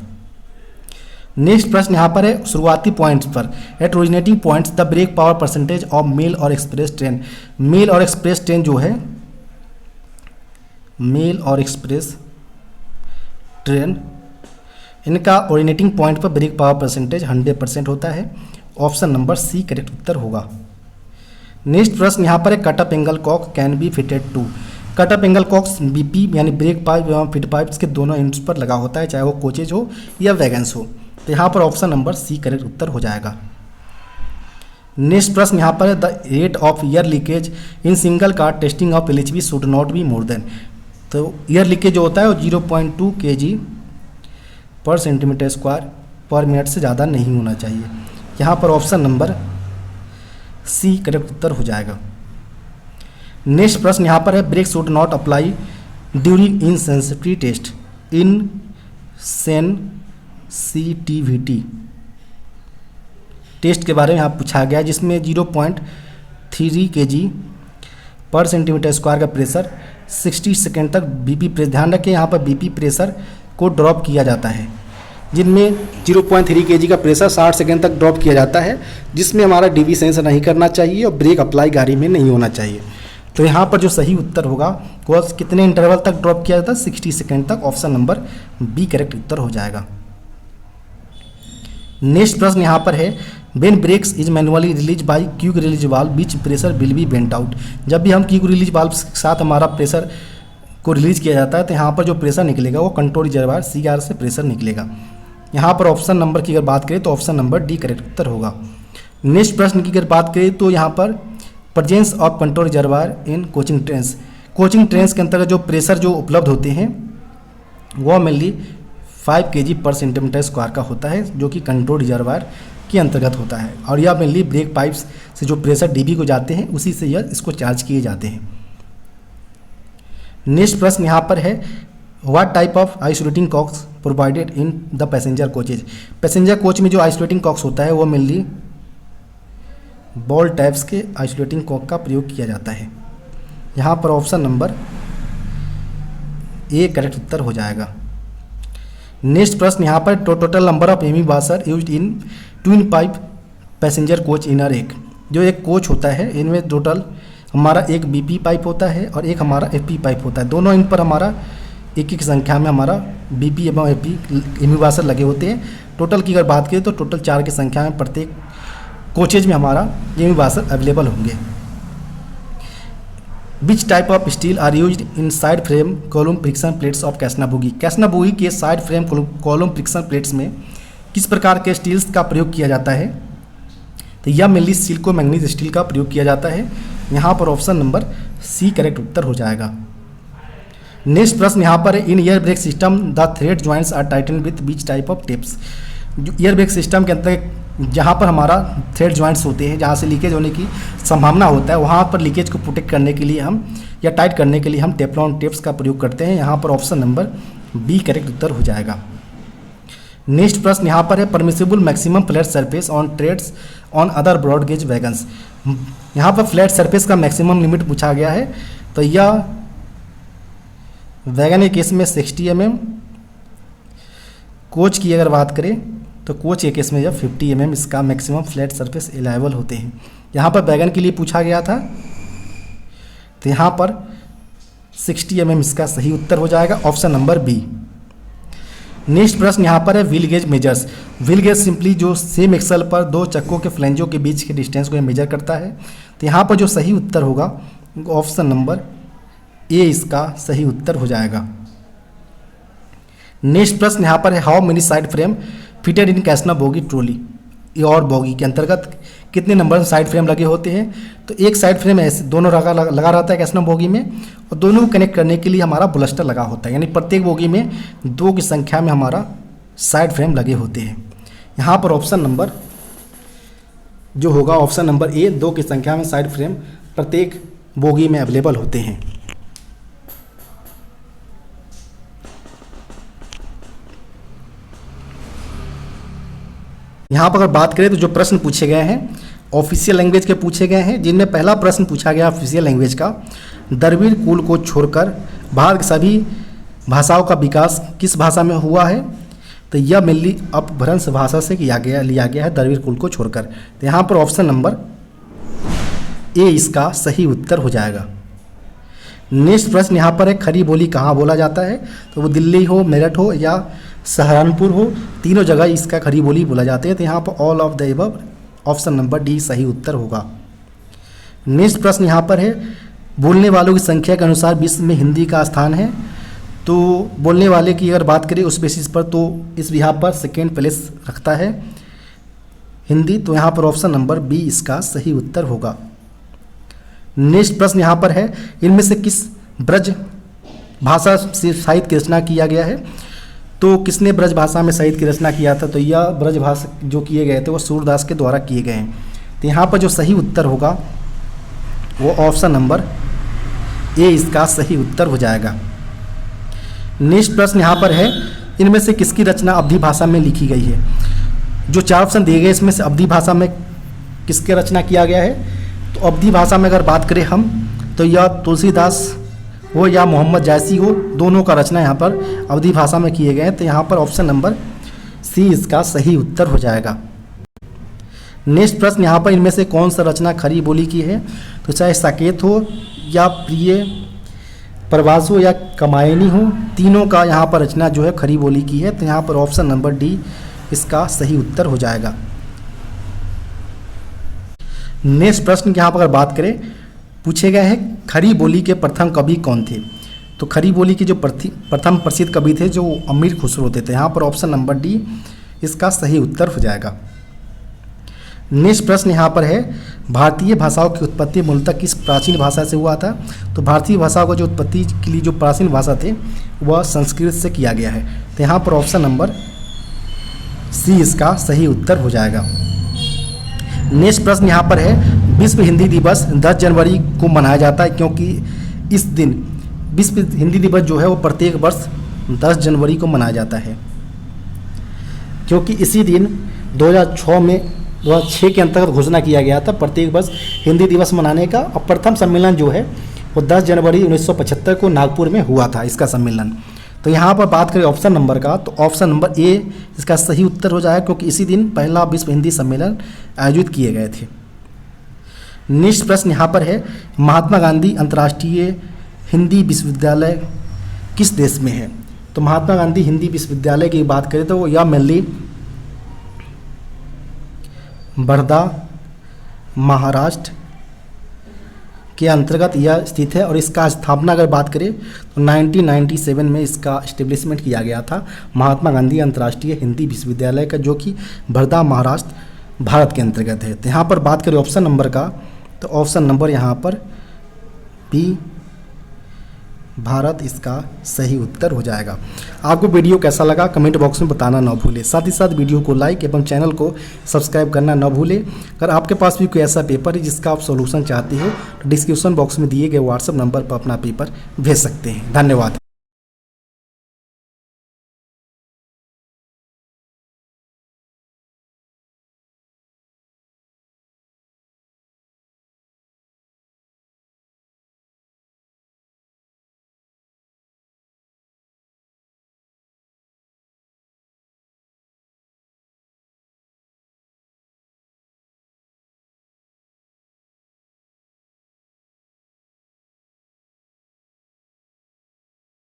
नेक्स्ट प्रश्न यहाँ पर है शुरुआती पॉइंट्स पर at originating points the brake power percentage of mail और एक्सप्रेस ट्रेन। मेल और एक्सप्रेस ट्रेन जो है, मेल और एक्सप्रेस ट्रेन, इनका ओरिजिनेटिंग पॉइंट पर ब्रेक पावर परसेंटेज 100% होता है। ऑप्शन नंबर सी करेक्ट उत्तर होगा। नेक्स्ट प्रश्न यहाँ पर है cut up angle cock can be fitted to. Cut up angle cocks BP यानी ब्रेक पाइप एवं फिट पाइप्स के दोनों एंड्स पर लगा होता है, चाहे वो कोचेज हो या वैगन्स हो। तो यहाँ पर ऑप्शन नंबर सी करेक्ट उत्तर हो जाएगा। नेक्स्ट प्रश्न यहाँ पर है the rate of year leakage in single car testing of LHB should not be more than. तो ईयर लीकेज जो होता है वो 0.2 kg पर सेंटीमीटर स्क्वायर पर मिनट से ज़्यादा नहीं होना चाहिए। यहाँ पर ऑप्शन नंबर सी करेक्ट उत्तर हो जाएगा। नेक्स्ट प्रश्न यहाँ पर है brake should not apply during insensitivity test insensitivity test के बारे में यहाँ पूछा गया है, जिसमें 0.3 kg पर सेंटीमीटर स्क्वायर का प्रेशर 60 सेकेंड तक बीपी प्रेस, ध्यान रखें यहाँ पर बीपी प्रेशर को ड्रॉप किया जाता है, जिनमें 0.3 kg का प्रेशर 60 सेकेंड तक ड्रॉप किया जाता है, जिसमें हमारा डीवी सेंस नहीं करना चाहिए और ब्रेक अप्लाई गाड़ी में नहीं होना चाहिए। तो यहाँ पर जो सही उत्तर होगा वो कितने इंटरवल तक ड्रॉप किया जाता है, 60 सेकेंड तक। ऑप्शन नंबर बी करेक्ट उत्तर हो जाएगा। नेक्स्ट प्रश्न यहाँ पर है when brakes is manually release by quick release valve which pressure will be vent out. जब भी हम क्विक रिलीज वाल्व के साथ हमारा प्रेशर को रिलीज किया जाता है तो यहाँ पर जो प्रेशर निकलेगा वो कंट्रोल रिजर्वायर CR से प्रेशर निकलेगा। यहाँ पर ऑप्शन नंबर की अगर बात करें तो ऑप्शन नंबर डी करेक्ट उत्तर होगा। नेक्स्ट प्रश्न की अगर बात करें तो यहाँ पर presence of control reservoir in coaching trains. Coaching trains के अंतर्गत जो प्रेशर जो उपलब्ध होते हैं वो मेनली 5 kg पर सेंटीमीटर स्क्वायर का होता है, जो कि कंट्रोल रिजर्वायर के अंतर्गत होता है, और यह मेनली ब्रेक पाइप्स से जो प्रेशर डीबी को जाते हैं उसी से यह इसको चार्ज किए जाते हैं। नेक्स्ट प्रश्न यहाँ पर है what type of isolating cocks provided in the passenger coaches. Passenger coach में जो आइसोलेटिंग कॉक्स होता है वो मेनली बॉल टाइप्स के आइसोलेटिंग कॉक का प्रयोग किया जाता है। यहाँ पर ऑप्शन नंबर ए करेक्ट उत्तर हो जाएगा। नेक्स्ट प्रश्न यहाँ पर total number of AMI washer used in twin pipe passenger coach inner एक। जो एक कोच होता है इनमें टोटल हमारा एक बीपी पाइप होता है और एक हमारा एफपी पाइप होता है। दोनों इन पर हमारा एक संख्या में हमारा बीपी एवं एफपी एमी वाशर लगे होते हैं। टोटल की अगर बात करें तो टोटल 4 की संख्या में प्रत्येक कोचेज में हमारा एमी वाशर अवेलेबल होंगे। Which type of steel are used in side frame column friction plates of Casnub bogie. Casnub bogie के side frame column friction plates में किस प्रकार के स्टील्स का प्रयोग किया जाता है, तो यह मेनली सिलिको मैग्नीज स्टील का प्रयोग किया जाता है। यहाँ पर ऑप्शन नंबर सी करेक्ट उत्तर हो जाएगा। नेक्स्ट प्रश्न यहाँ पर है in air brake system the thread joints are tighten with which type of tips. जो एयर ब्रेक सिस्टम के अंतर्गत जहाँ पर हमारा थ्रेड जॉइंट्स होते हैं, जहाँ से लीकेज होने की संभावना होता है, वहाँ पर लीकेज को प्रोटेक्ट करने के लिए हम या टाइट करने के लिए हम टेफ्लॉन टेप्स का प्रयोग करते हैं। यहाँ पर ऑप्शन नंबर बी करेक्ट उत्तर हो जाएगा। नेक्स्ट प्रश्न यहाँ पर है permissible maximum flat surface on treads on other broad gauge wagons. यहाँ पर फ्लैट सरफेस का मैक्सिमम लिमिट पूछा गया है, तो यह वैगन के केस में 60 mm, कोच की अगर बात करें तो कोच के केस में यह 50 mm इसका मैक्सिमम फ्लैट सरफेस अलाइबल होते हैं। यहाँ पर वैगन के लिए पूछा गया था, तो यहाँ पर 60 mm इसका सही उत्तर हो जाएगा। Option number B. नेक्स्ट प्रश्न यहाँ पर है wheel gauge measures. Wheel gauge simply जो सेम एक्सल पर दो चक्कों के फ्लेंजों के बीच के डिस्टेंस को मेजर करता है। तो यहाँ पर जो सही उत्तर होगा ऑप्शन नंबर ए इसका सही उत्तर हो जाएगा। नेक्स्ट प्रश्न यहाँ पर है how many side frame fitted in Casnub bogie trolley. और बोगी के अंतर्गत कितने नंबर साइड फ्रेम लगे होते हैं, तो एक साइड फ्रेम ऐसे दोनों लगा रहता है कैसना बोगी में, और दोनों को कनेक्ट करने के लिए हमारा बुलस्टर लगा होता है, यानी प्रत्येक बोगी में 2 की संख्या में हमारा साइड फ्रेम लगे होते हैं। यहाँ पर ऑप्शन नंबर जो होगा ऑप्शन नंबर ए, 2 की संख्या में साइड फ्रेम प्रत्येक बोगी में अवेलेबल होते हैं। यहाँ पर अगर बात करें तो जो प्रश्न पूछे गए हैं ऑफिशियल लैंग्वेज के पूछे गए हैं, जिनमें पहला प्रश्न पूछा गया ऑफिशियल लैंग्वेज का द्रविड़ कुल को छोड़कर भारत की सभी भाषाओं का विकास किस भाषा में हुआ है? तो यह मेनली अपभ्रंश भाषा से लिया गया है, द्रविड़ कुल को छोड़कर। तो यहाँ पर ऑप्शन नंबर ए इसका सही उत्तर हो जाएगा। नेक्स्ट प्रश्न यहाँ पर है, खरी बोली कहाँ बोला जाता है? तो वो दिल्ली हो, मेरठ हो या सहारनपुर हो, तीनों जगह इसका खरी बोली बोला जाता है। तो यहाँ पर all of the above, option number D सही उत्तर होगा। नेक्स्ट प्रश्न यहाँ पर है, बोलने वालों की संख्या के अनुसार विश्व में हिंदी का स्थान है? तो बोलने वाले की अगर बात करें उस बेसिस पर तो इस यहाँ पर सेकेंड प्लेस रखता है हिंदी। तो यहाँ पर ऑप्शन नंबर बी इसका सही उत्तर होगा। नेक्स्ट प्रश्न यहाँ पर है, इनमें से किस ब्रज भाषा से साहित्य की रचना किया गया है? तो किसने ब्रज भाषा में साहित्य की रचना किया था? तो यह ब्रज भाषा जो किए गए थे वो सूरदास के द्वारा किए गए हैं। तो यहाँ पर जो सही उत्तर होगा वो ऑप्शन नंबर ए इसका सही उत्तर हो जाएगा। नेक्स्ट प्रश्न यहाँ पर है, इनमें से किसकी रचना अवधी भाषा में लिखी गई है? जो चार ऑप्शन दिए गए इसमें से अवधी भाषा में किसकी रचना किया गया है? तो अवधी भाषा में अगर बात करें हम तो या तुलसीदास हो या मोहम्मद जायसी हो, दोनों का रचना यहाँ पर अवधी भाषा में किए गए हैं। तो यहाँ पर ऑप्शन नंबर सी इसका सही उत्तर हो जाएगा। नेक्स्ट प्रश्न यहाँ पर, इनमें से कौन सा रचना खरी बोली की है? तो चाहे साकेत हो या प्रिय प्रवास हो या कमायनी हो, तीनों का यहाँ पर रचना जो है खरी बोली की है। तो यहाँ पर ऑप्शन नंबर डी इसका सही उत्तर हो जाएगा। नेक्स्ट प्रश्न की यहाँ पर अगर बात करें, पूछे गए हैं खरी बोली के प्रथम कवि कौन थे? तो खरी बोली के जो प्रथम प्रसिद्ध कवि थे जो अमीर खुसरो थे। यहाँ पर ऑप्शन नंबर डी इसका सही उत्तर हो जाएगा। नेक्स्ट प्रश्न यहाँ पर है, भारतीय भाषाओं की उत्पत्ति मूलतः किस प्राचीन भाषा से हुआ था? तो भारतीय भाषाओं का जो उत्पत्ति के लिए जो प्राचीन भाषा थे वह संस्कृत से किया गया है। तो यहाँ पर ऑप्शन नंबर सी इसका सही उत्तर हो जाएगा। नेक्स्ट प्रश्न यहाँ पर है, विश्व हिंदी दिवस 10 जनवरी को मनाया जाता है क्योंकि इस दिन विश्व हिंदी दिवस जो है वो प्रत्येक वर्ष 10 जनवरी को मनाया जाता है, क्योंकि इसी दिन 2006 के अंतर्गत घोषणा किया गया था प्रत्येक वर्ष हिंदी दिवस मनाने का। और प्रथम सम्मेलन जो है वो 10 जनवरी 1975 को नागपुर में हुआ था इसका सम्मेलन। तो यहाँ पर बात करें ऑप्शन नंबर का, तो ऑप्शन नंबर ए इसका सही उत्तर हो जाएगा, क्योंकि इसी दिन पहला विश्व हिंदी सम्मेलन आयोजित किए गए थे। नेक्स्ट प्रश्न यहाँ पर है, महात्मा गांधी अंतर्राष्ट्रीय हिंदी विश्वविद्यालय किस देश में है? तो महात्मा गांधी हिंदी विश्वविद्यालय की बात करें तो यह मेनली वर्धा महाराष्ट्र के अंतर्गत यह स्थित है। और इसका स्थापना अगर बात करें तो 1997 में इसका इस्टेब्लिशमेंट किया गया था, महात्मा गांधी अंतर्राष्ट्रीय हिंदी विश्वविद्यालय का, जो कि वर्धा महाराष्ट्र भारत के अंतर्गत है। तो यहाँ पर बात करें ऑप्शन नंबर का, तो ऑप्शन नंबर यहाँ पर बी भारत इसका सही उत्तर हो जाएगा। आपको वीडियो कैसा लगा कमेंट बॉक्स में बताना ना भूलें। साथ ही साथ वीडियो को लाइक एवं चैनल को सब्सक्राइब करना ना भूलें। अगर आपके पास भी कोई ऐसा पेपर है जिसका आप सॉल्यूशन चाहते हो तो डिस्क्रिप्शन बॉक्स में दिए गए व्हाट्सएप नंबर पर अपना पेपर भेज सकते हैं। धन्यवाद।